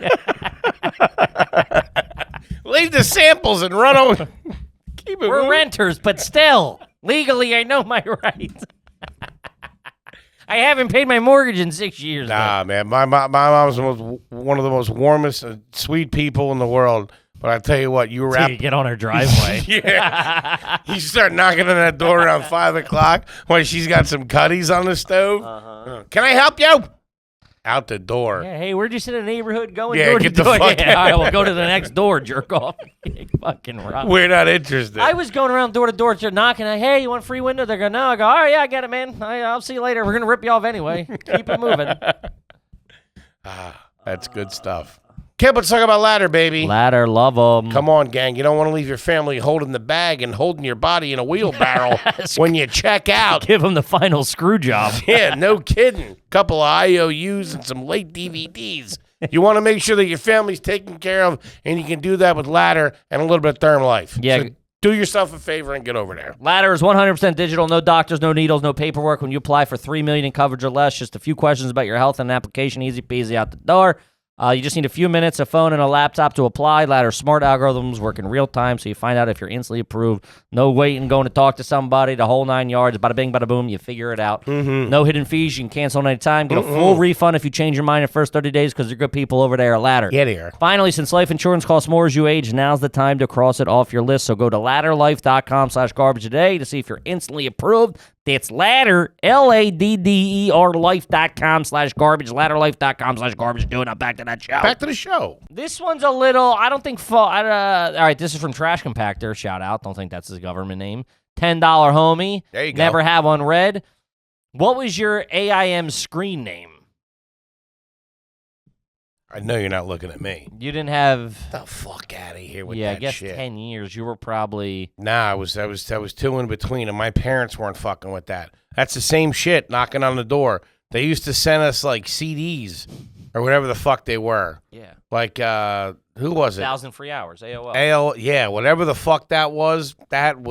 Leave the samples and run over. Keep it We're moving. renters, but still, legally, I know my rights. I haven't paid my mortgage in 6 years. Nah, man. My mom's one of the most warmest, sweet people in the world. But I tell you what, you So wrap. you get on her driveway. Yeah. You start knocking on that door around 5 o'clock when she's got some cutties on the stove. Can I help you? Out the door. Yeah, hey, where'd you sit in the neighborhood going Yeah, door get to the door? fuck Yeah, out. all right, we'll go to the next door, jerk off. Fucking rock. We're not interested. I was going around door to door, knocking. Hey, you want a free window? They're going, no. I go, all right, yeah, I get it, man. I'll see you later. We're going to rip you off anyway. Keep it moving. That's good stuff. Kip, let's talk about ladder, baby. Ladder, love them. Come on, gang. You don't want to leave your family holding the bag and holding your body in a wheelbarrow when you check out. Give them the final screw job. Yeah, no kidding. Couple of IOUs and some late DVDs. You want to make sure that your family's taken care of, and you can do that with ladder and a little bit of Therm Life. Yeah. So do yourself a favor and get over there. Ladder is 100% digital. No doctors, no needles, no paperwork. When you apply for $3 million in coverage or less, just a few questions about your health and an application. Easy peasy out the door. You just need a few minutes, a phone, and a laptop to apply. Ladder's smart algorithms work in real time, so you find out if you're instantly approved. No waiting, going to talk to somebody, the whole 9 yards. Bada bing, bada boom, you figure it out. No hidden fees. You can cancel at any time. Get a full refund if you change your mind in the first 30 days because they're good people over there at Ladder. Get here. Finally, since life insurance costs more as you age, now's the time to cross it off your list. So go to ladderlife.com/garbage today to see if you're instantly approved. That's ladder, LADDER life.com/garbage, ladderlife.com/garbage. Do it. Now back to that show. Back to the show. This one's a little, I don't think, all right, this is from Trash Compactor. Shout out. Don't think that's his government name. $10 homie. There you go. Never have one read. What was your AIM screen name? I know you're not looking at me. You didn't have, Get the fuck out of here with yeah, I that guess shit. 10 years. You were probably, Nah, I was two in between, and my parents weren't fucking with that. That's the same shit knocking on the door. They used to send us like CDs or whatever the fuck they were. yeah, Like who was it? 1,000 free hours, AOL. Yeah, whatever the fuck that was. That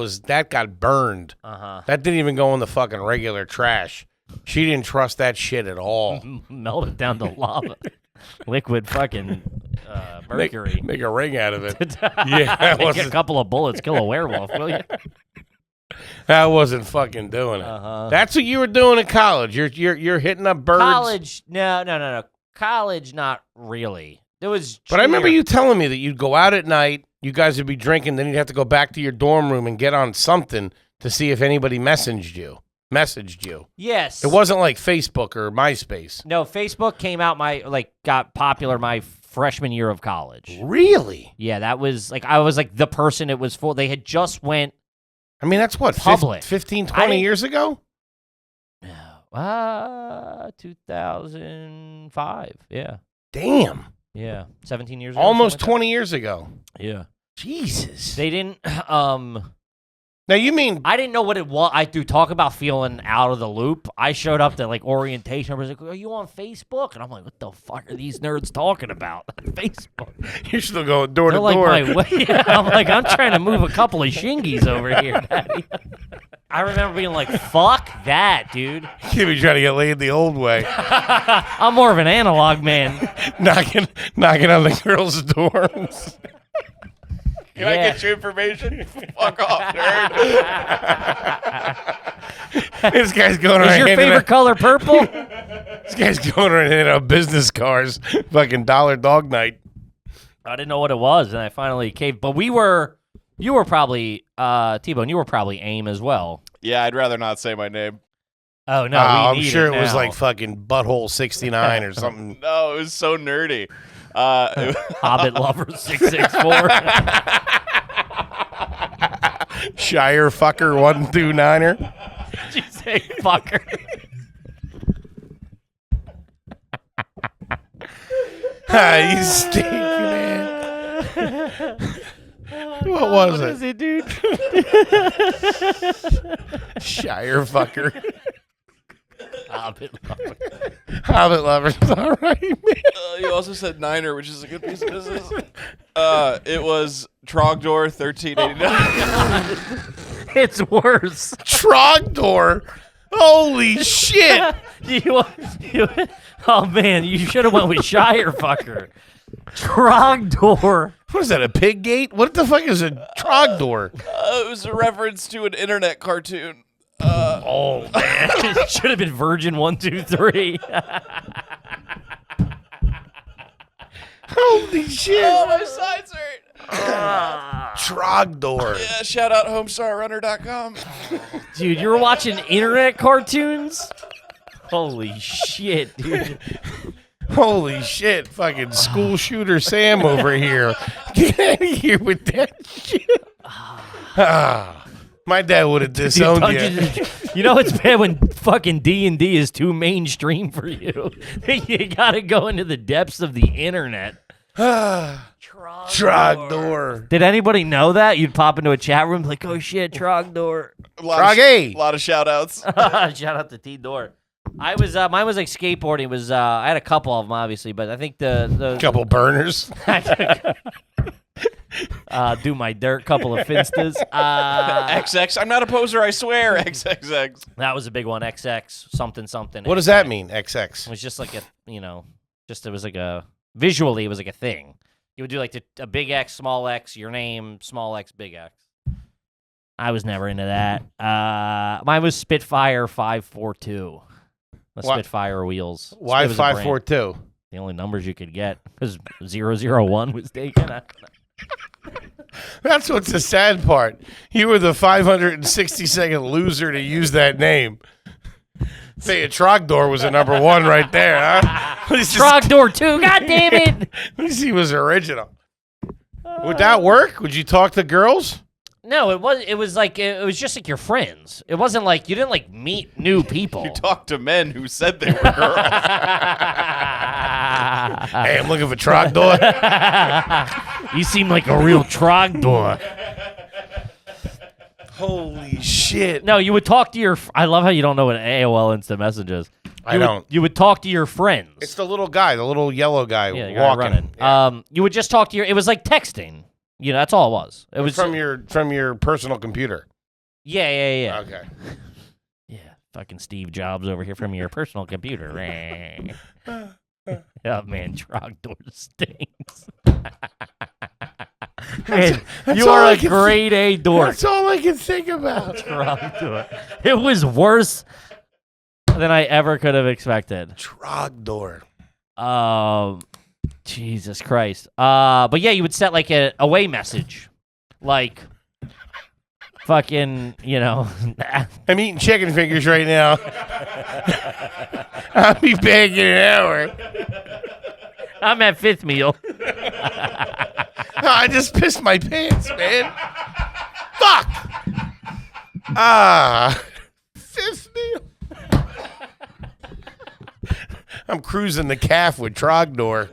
got burned. Uh-huh. That didn't even go in the fucking regular trash. She didn't trust that shit at all. Melt it down to lava. Liquid fucking mercury. Make a ring out of it. Yeah, that Make a wasn't, couple of bullets, kill a werewolf, will you? that wasn't fucking doing it. Uh-huh. That's what you were doing in college. You're hitting up birds. College, no. College, not really. There was. But I remember you telling me that you'd go out at night, you guys would be drinking, then you'd have to go back to your dorm room and get on something to see if anybody messaged you. Yes. It wasn't like Facebook or MySpace. No, Facebook came out got popular my freshman year of college. Really? Yeah, that was I was the person it was for. They had just went I mean, that's what, Public. 15, I 20 didn't- years ago? 2005. Yeah. Damn. Yeah. 17 years ago. Almost something like 20 years ago. that. Yeah. Jesus. They didn't Now, you mean, I didn't know what it was. I do talk about feeling out of the loop. I showed up to orientation. I was like, "Are you on Facebook?" And I'm like, "What the fuck are these nerds talking about on Facebook?" you're still going door to They're door. yeah, I'm like, I'm trying to move a couple of shingies over here, Daddy. I remember being like, "Fuck that, dude." Kippy trying to get laid the old way. I'm more of an analog man. knocking on the girls' doors. Can I get your information? Fuck off, nerd. This guy's going Is around your handing favorite out, color purple? this guy's going around handing out business cards. Fucking dollar dog night. I didn't know what it was, and I finally caved. But you were probably T-Bone. You were probably AIM as well. Yeah, I'd rather not say my name. Oh no, I'm we need sure it it was now. like fucking Butthole 69 or something. No, it was so nerdy. Hobbit Lover 664. Shire fucker 129er. Did you say fucker? You stink, man. What was What is it, dude? Shire fucker. Hobbit Lover. Hobbit lovers. All right, man. You also said Niner, which is a good piece of business. It was Trogdor 1389. It's worse. Trogdor. Holy shit. Oh man, you should have went with Shire fucker. Trogdor. What is that, a pig gate? What the fuck is a Trogdor? It was a reference to an internet cartoon. Oh man, it should have been Virgin 1, 2, 3. Holy shit! Oh, my sides hurt. Trogdor. Yeah, shout out homestarrunner.com. Dude, you were watching internet cartoons? Holy shit, dude. Holy shit! Fucking school shooter Sam over here. Get out of here with that shit. My dad would have disowned you. You know it's bad when fucking D&D is too mainstream for you. You gotta go into the depths of the internet. Trogdor. Did anybody know that? You'd pop into a chat room like, oh shit, Trogdor. A Troggy. lot of shout outs. Shout out to T-Door. I was mine was like skateboarding. It was I had a couple of them obviously, but I think the Couple burners. do my dirt, couple of finstas. XX. I'm not a poser, I swear. XXX. That was a big one. XX something something. What does that mean? XX. It was just like a it was like a visually it was like a thing. You would do like a big X, small X, your name, small X, big X. I was never into that. Mine was Spitfire 542. The Spitfire wheels. Why It was a brand. 542? The only numbers you could get because 001 was taken. That's what's the sad part. You were the 562nd loser to use that name. Say a Trogdor was a number one right there, huh? Trogdor 2, god damn it! At least he was original. Would that work? Would you talk to girls? No, it was just like your friends. It wasn't like you didn't like meet new people. You talked to men who said they were girls. Hey, I'm looking for Trogdor. You seem like a real Trogdor. Holy shit. No, you would talk to your. I love how you don't know what AOL Instant Message is. I don't. You would talk to your friends. It's the little guy, the little yellow guy the guy walking. running. Yeah. You would just talk to your. It was like texting. You know, that's all it was. It was from your personal computer. Yeah. Okay. Yeah, fucking Steve Jobs over here from your personal computer. Oh man, Trogdor stinks. Man, that's you all are I a can grade A dork. That's all I can think about. Trogdor. It was worse than I ever could have expected. Trogdor. Jesus Christ. But yeah, you would set like a away message, like fucking, I'm eating chicken fingers right now. I'll be back in an hour. I'm at fifth meal. I just pissed my pants, man. Fuck. Fifth meal. I'm cruising the calf with Trogdor.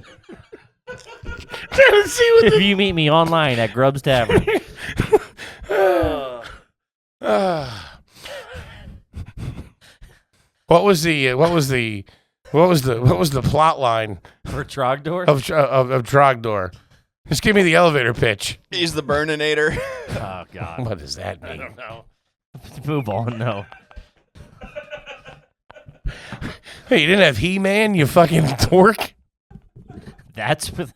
If you meet me online at Grubb's Tavern. What was the plot line For Trogdor? of Trogdor? Just give me the elevator pitch. He's the Burninator. Oh, God. What does that mean? I don't know. Let's move on, no. Hey, you didn't have He-Man, you fucking dork? That's with...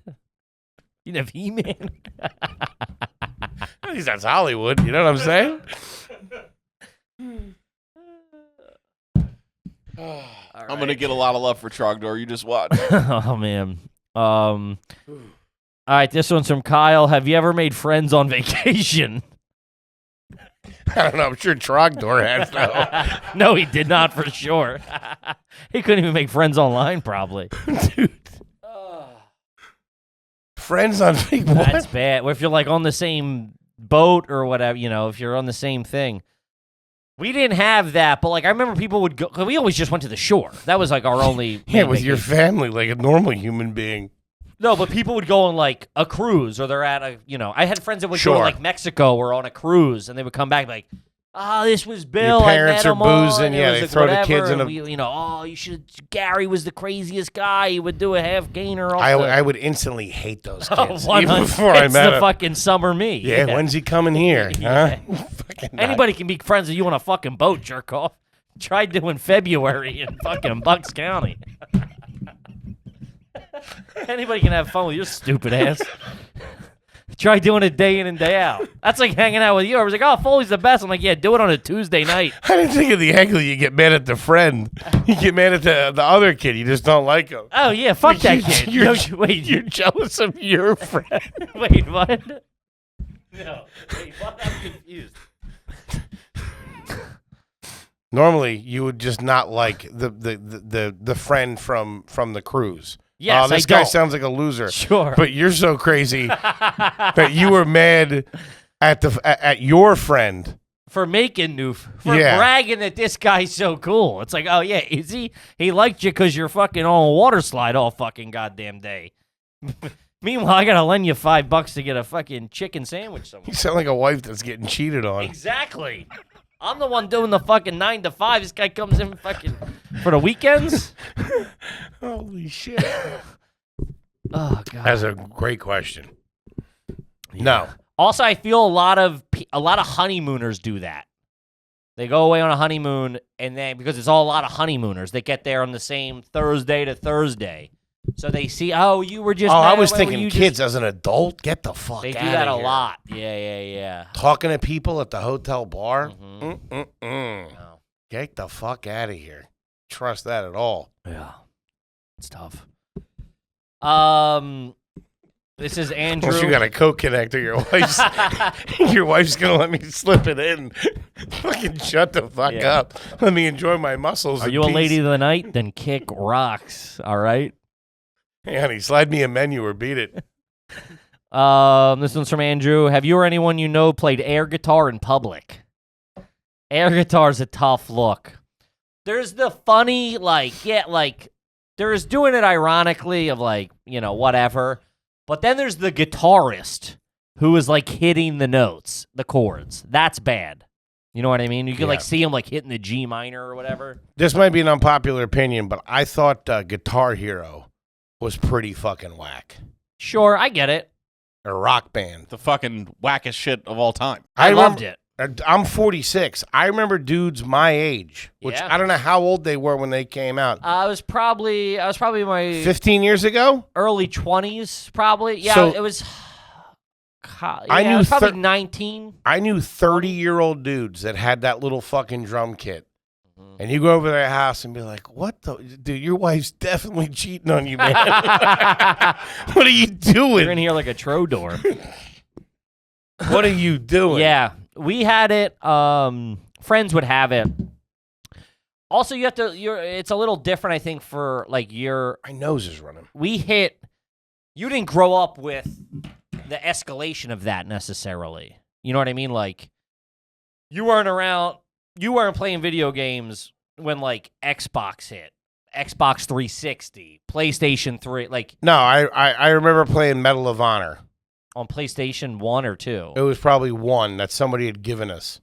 You have He-Man? At least that's Hollywood, you know what I'm saying? I'm going to get a lot of love for Trogdor. You just watch. Oh, man. All right, this one's from Kyle. Have you ever made friends on vacation? I don't know, I'm sure Trogdor has, though. No, he did not for sure. He couldn't even make friends online, probably. Dude. Friends on what? That's bad. Or if you're like on the same boat or whatever, if you're on the same thing. We didn't have that, but like I remember people would go. 'Cause we always just went to the shore. That was like our only. Yeah, with your family, like a normal human being. No, but people would go on like a cruise, or they're at a. I had friends that would go to Sure. like Mexico or on a cruise, and they would come back like, "Oh, this was Bill. Your parents I met are him on," boozing, and it yeah, was they like throw the whatever, kids in and a- we, oh, you should. Gary was the craziest guy. He would do a half gainer. Off I would instantly hate those kids Oh, even before I it's met the him. fucking summer me. Yeah, when's he coming here? Yeah. Huh? Fucking not. Anybody can be friends with you on a fucking boat, jerk off. Tried doing February in fucking Bucks County. Anybody can have fun with your stupid ass. Try doing it day in and day out. That's like hanging out with you. I was like, oh, Foley's the best. I'm like, yeah, do it on a Tuesday night. I didn't think of the angle. You get mad at the friend. You get mad at the other kid. You just don't like him. Oh, yeah, fuck that kid. You're, Wait, you're jealous of your friend. wait, what? No, wait, what? I'm confused. Normally, you would just not like the friend from the cruise. Yes, oh, this I guy don't. sounds like a loser. Sure. But you're so crazy that you were mad at your friend. For making for Yeah. bragging that this guy's so cool. It's like, oh, yeah, is he? He liked you because you're fucking on a water slide all fucking goddamn day. Meanwhile, I got to lend you $5 to get a fucking chicken sandwich somewhere. You sound like a wife that's getting cheated on. Exactly. I'm the one doing the fucking 9 to 5. This guy comes in fucking for the weekends. Holy shit. Oh god. That's a great question. No. Also, I feel a lot of honeymooners do that. They go away on a honeymoon, and then because it's all a lot of honeymooners, they get there on the same Thursday to Thursday. So they see, oh, you were just. Oh, I mad was when thinking you kids just- as an adult. Get the fuck They do outta that a here. lot. Yeah. Talking to people at the hotel bar. Mhm. No. Get the fuck out of here. Trust that at all. Yeah, it's tough. This is Andrew. Unless you got a Coke connector, your wife's gonna let me slip it in. Fucking shut the fuck Yeah. up. Let me enjoy my muscles. Are in you a peace. lady of the night? Then kick rocks. All right. Hey, honey, slide me a menu or beat it. This one's from Andrew. Have you or anyone you know played air guitar in public? Air guitar's a tough look. There's the funny, there's doing it ironically of whatever. But then there's the guitarist who is hitting the notes, the chords. That's bad. You know what I mean? You can see him hitting the G minor or whatever. This might be an unpopular opinion, but I thought Guitar Hero was pretty fucking whack. Sure, I get it. A rock band. The fucking wackest shit of all time. I loved it. I'm 46. I remember dudes my age, which Yeah. I don't know how old they were when they came out. I was probably my 15 years ago? early 20s, probably. Yeah, So- it was. I knew I was probably 19. I knew 30-year-old dudes that had that little fucking drum kit. And you go over to their house and be like, what the? Dude, your wife's definitely cheating on you, man. What are you doing? You're in here like a Trodor. What are you doing? Yeah, we had it. Friends would have it. Also, you have to. It's a little different, I think, for your. My nose is running. You didn't grow up with the escalation of that necessarily. You know what I mean? You weren't around. You weren't playing video games when Xbox hit, Xbox 360, PlayStation 3, No, I remember playing Medal of Honor. on PlayStation 1 or 2. It was probably one that somebody had given us.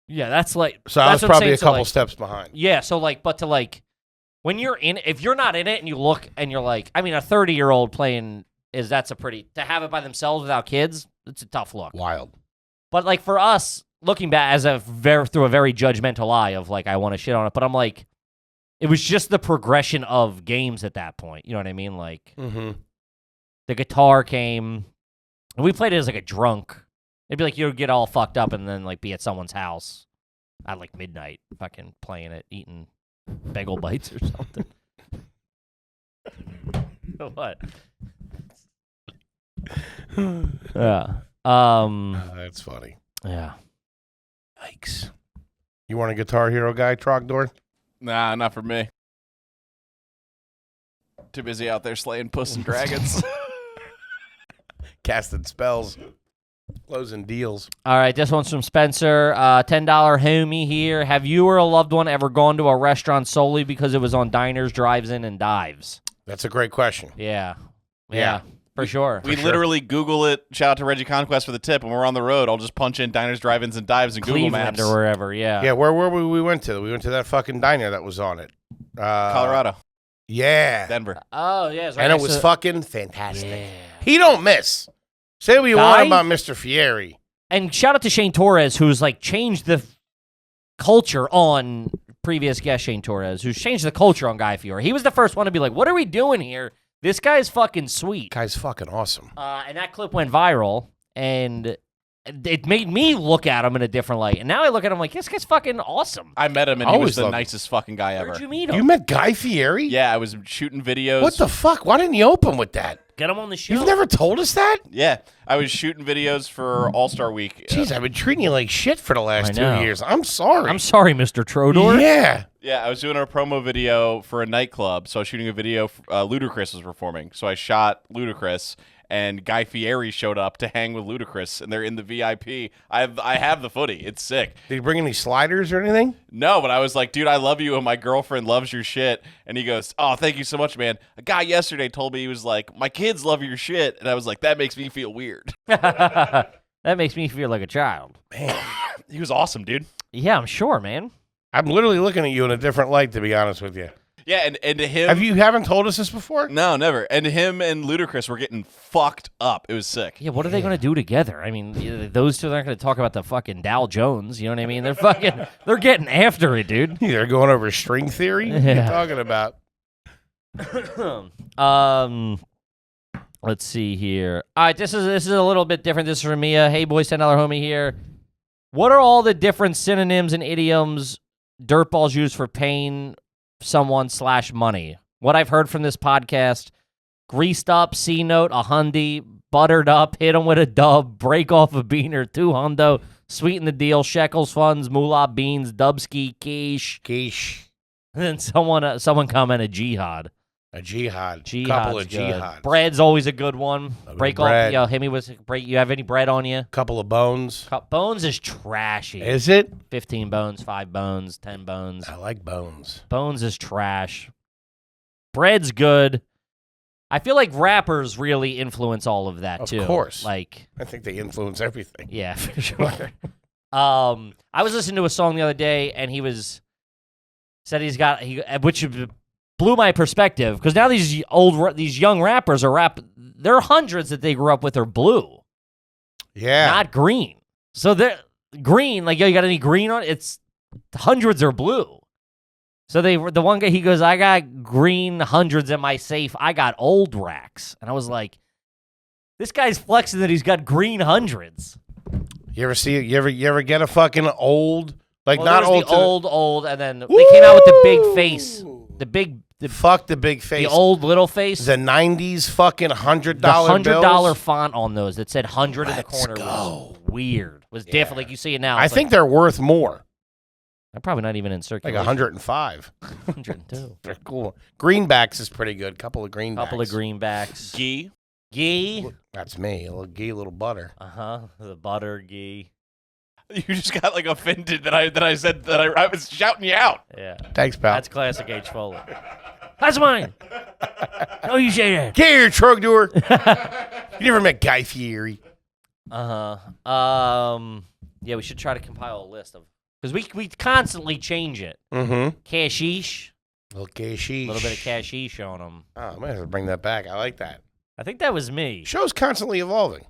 Yeah, that's So I that's was what I'm probably saying. a couple steps behind. Yeah, so but to when you're in, if you're not in it and you look and you're a 30-year-old playing that's a pretty, to have it by themselves without kids, it's a tough look. Wild. But for us, looking back through a very judgmental eye of I want to shit on it, but I'm it was just the progression of games at that point. You know what I mean? Mm-hmm. The guitar came, and we played it as a drunk. It'd be you'd get all fucked up and then be at someone's house at midnight, fucking playing it, eating bagel bites or something. What? Yeah. That's funny. Yeah. Yikes. You want a Guitar Hero guy, Trogdor? Nah, not for me. Too busy out there slaying puss and dragons. Casting spells. Closing deals. All right, this one's from Spencer. $10 homie here. Have you or a loved one ever gone to a restaurant solely because it was on diners, drives-in, and dives? That's a great question. Yeah. Yeah. For sure. We literally Google it. Shout out to Reggie Conquest for the tip. When we're on the road, I'll just punch in diners, drive-ins, and dives in Google Cleveland Maps. or wherever, yeah. Yeah, where were we went to? We went to that fucking diner that was on it. Colorado, Yeah. Denver. Oh, yeah. And it was fucking fantastic. Yeah. He don't miss. Say what you Guy? want about Mr. Fieri. And shout out to Shane Torres, who's changed the culture on previous guest Shane Torres, who's changed the culture on Guy Fieri. He was the first one to be what are we doing here? This guy's fucking sweet. Guy's fucking awesome. And that clip went viral, and it made me look at him in a different light. And now I look at him like, this guy's fucking awesome. I met him, and he Always was the loved him. nicest fucking guy ever. Where'd you meet him? You met Guy Fieri? Yeah, I was shooting videos. What the fuck? Why didn't you open with that? Get him on the show. You've never told us that? Yeah, I was shooting videos for All-Star Week. Jeez, I've been treating you like shit for the last 2 know. years. I'm sorry. I'm sorry, Mr. Trodor. Yeah. Yeah, I was doing a promo video for a nightclub, so I was shooting a video. Ludacris was performing, so I shot Ludacris, and Guy Fieri showed up to hang with Ludacris, and they're in the VIP. I have the footy. It's sick. Did he bring any sliders or anything? No, but I was like, dude, I love you, and my girlfriend loves your shit. And he goes, oh, thank you so much, man. A guy yesterday told me, he was like, my kids love your shit. And I was like, that makes me feel weird. That makes me feel like a child. Man, He was awesome, dude. Yeah, I'm sure, man. I'm literally looking at you in a different light, to be honest with you. Yeah, and to him. You haven't told us this before? No, never. And him and Ludacris were getting fucked up. It was sick. Yeah, what are they going to do together? I mean, those two aren't going to talk about the fucking Dow Jones. You know what I mean? They're getting after it, dude. They're going over string theory? What are you Yeah. talking about? Let's see here. All right, this is a little bit different. This is from Mia. Hey, boys, $10 homie here. What are all the different synonyms and idioms dirtballs use for paying someone / money? What I've heard from this podcast: greased up, C note, a hundy, buttered up, hit him with a dub, break off a beaner, 2 hundo, sweeten the deal, shekels, funds, moolah, beans, dubski, quiche. Quiche. And then someone commented jihad. A jihad. Jihad's Couple of good. jihads. Bread's always a good one. bit Break of bread. off. Hit me with break. You have any bread on you? Couple of bones. Bones is trashy. Is it? 15 bones, 5 bones, 10 bones. I like bones. Bones is trash. Bread's good. I feel like rappers really influence all of that Of too. course. Like, I think they influence everything. yeah, for sure. I was listening to a song the other day, and said which blew my perspective, because now these young rappers there are hundreds that they grew up with are blue, Yeah. not green. So they're green, like, yo, you got any green on? It's hundreds are blue. So the one guy, he goes, I got green hundreds in my safe. I got old racks. And I was like, this guy's flexing that he's got green hundreds. You ever see it? You ever get a fucking old, like, Well, not there was old. the old, and then they came out with the big face. Fuck the big face. The old little face. The 90s fucking $100 The $100 bills. font on those that said 100 in the Let's corner go. was weird. Was different. Like you see it now. I It's think like, they're worth more. they're probably not even in Like circulation. 105. 102. They're cool. Greenbacks is pretty good. Couple of greenbacks. Couple of greenbacks. Gee. Ghee. That's me. A little ghee, a little butter. The butter ghee. You just got like offended that I said that I was shouting you out. Yeah. Thanks, pal. That's classic H. Foley. That's mine. Oh, you say that. Get here, truck door. You never met Guy Fieri. Yeah, we should try to compile a list of, because we constantly change it. Mm-hmm. Cashish. A little cashish. A little bit of cashish on them. Oh, I might have to bring that back. I like that. I think that was me. Show's constantly evolving.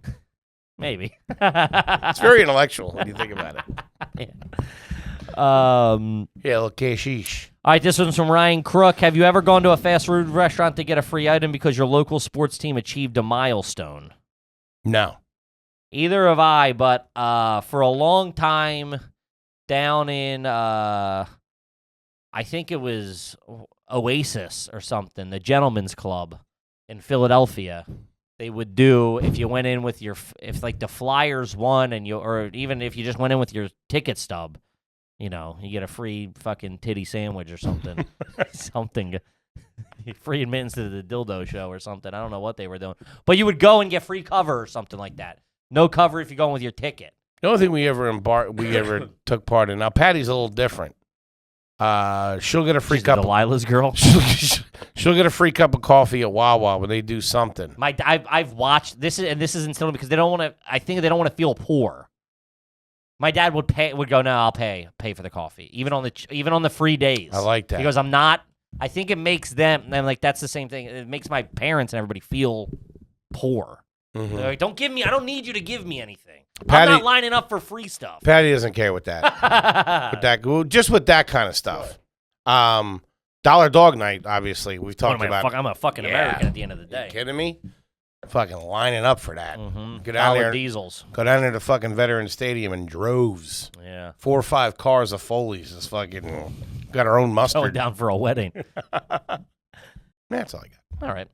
Maybe. It's very intellectual when you think about it. Yeah, Yeah, a little cashish. all right, this one's from Ryan Crook. Have you ever gone to a fast food restaurant to get a free item because your local sports team achieved a milestone? No. Either have I, but for a long time down in, I think it was Oasis or something, the Gentlemen's Club in Philadelphia. They would do, if you went in with if like the Flyers won, or even if you just went in with your ticket stub, you get a free fucking titty sandwich or something. Something. Free admittance to the dildo show or something. I don't know what they were doing. But you would go and get free cover or something like that. No cover if you're going with your ticket. The only thing we ever took part in. Now, Patty's a little different. She'll get a free She's cup. Delilah's girl. She'll get a free cup of coffee at Wawa when they do something. I've watched this, and this isn't still because they don't want to. I think they don't want to feel poor. My dad would go, no, I'll pay for the coffee, even on the free days. I like that. He goes, I'm not. I think it makes them. And I'm like, that's the same thing. It makes my parents and everybody feel poor. Mhm. They're like, don't give me. I don't need you to give me anything. Patty- I'm not lining up for free stuff. Patty doesn't care with that. Just with that kind of stuff. Dollar Dog Night, obviously, we've talked about. I'm a fucking Yeah. American at the end of the You day. kidding me? fucking lining up for that. Mm-hmm. Go down there, diesels. go down there to fucking Veteran Stadium in droves. Yeah. 4 or 5 cars of Foley's. Just fucking got our own mustard. Going down for a wedding. That's all I got. All right.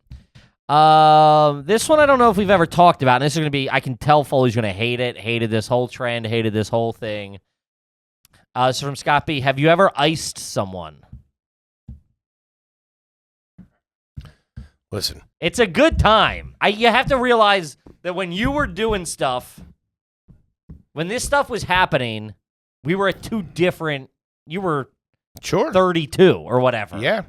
This one I don't know if we've ever talked about. And this is going to be, I can tell Foley's going to hate it. Hated this whole trend. Hated this whole thing. So from Scott B, have you ever iced someone? Listen. It's a good time. You have to realize that when you were doing stuff, when this stuff was happening, we were at 2 different, you were Sure. 32 or whatever. Yeah.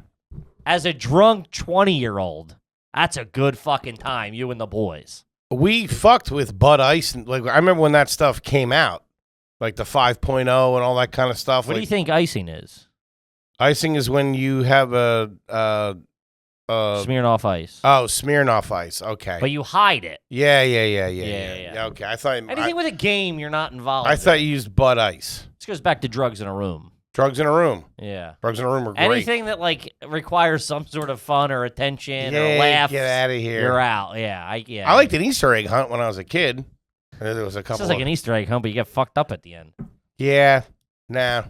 As a drunk 20-year-old, that's a good fucking time, you and the boys. We fucked with Bud Ice. And, like, I remember when that stuff came out. Like the 5.0 and all that kind of stuff. What do you think icing is? Icing is when you have a Smirnoff Ice. Oh, Smirnoff Ice. Okay. But you hide it. Yeah. Okay. I thought Anything with a game you're not involved I thought you used Bud Ice. This goes back to drugs in a room. Drugs in a room. Yeah. Drugs in a room are great. Anything that like requires some sort of fun or attention or Yeah, laughs. get out of here. You're out. Yeah. I liked an Easter egg hunt when I was a kid. There was a couple. This is like an Easter egg hunt, but you get fucked up at the end. Yeah. Nah.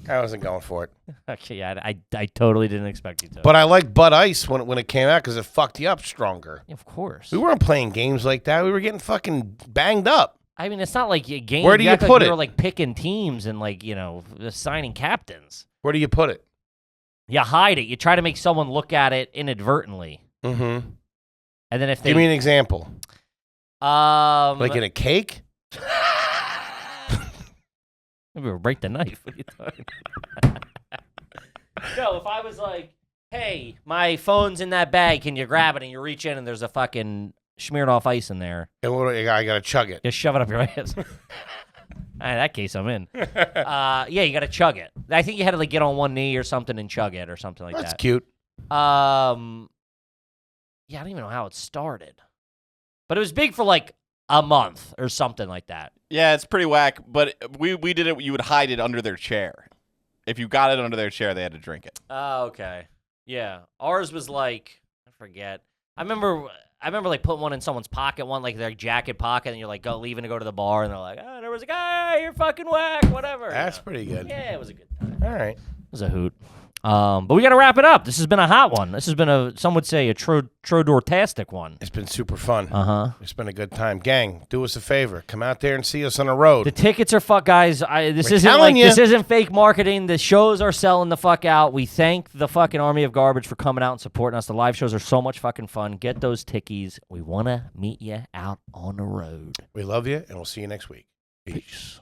I wasn't going for it. Okay, yeah, I totally didn't expect you to. But I liked Bud Ice when it came out because it fucked you up stronger. Of course. We weren't playing games like that. We were getting fucking banged up. I mean, it's not like a game. Where do you act put like it? We were like picking teams and like, assigning captains. Where do you put it? You hide it. You try to make someone look at it inadvertently. Mm-hmm. And then if they Give me an example. Like in a cake? Maybe we'll break the knife. What are you talking about? No, if I was like, hey, my phone's in that bag, can you grab it? And you reach in and there's a fucking Smirnoff Ice in there. And I got to chug it. Just shove it up your ass. In that case, I'm in. Yeah, you got to chug it. I think you had to like get on one knee or something and chug it or something like That's that. cute. Yeah, I don't even know how it started. But it was big for like a month or something like that. Yeah, it's pretty whack, but we did it. You would hide it under their chair. If you got it under their chair, they had to drink it. Oh, okay. Yeah. Ours was like, I forget. I remember like putting one in someone's pocket, one like their jacket pocket, and you're like leaving to go to the bar, and they're like, oh, there was a guy, you're fucking whack, whatever. That's pretty good. Yeah, it was a good time. All right. It was a hoot. But we got to wrap it up. This has been a hot one. This has been some would say a Trodor-tastic one. It's been super fun. Uh-huh. It's been a good time. Gang, do us a favor. Come out there and see us on the road. The tickets are guys. This We're isn't telling like you. this isn't fake marketing. The shows are selling the fuck out. We thank the fucking Army of Garbage for coming out and supporting us. The live shows are so much fucking fun. Get those tickies. We want to meet you out on the road. We love you, and we'll see you next week. Peace.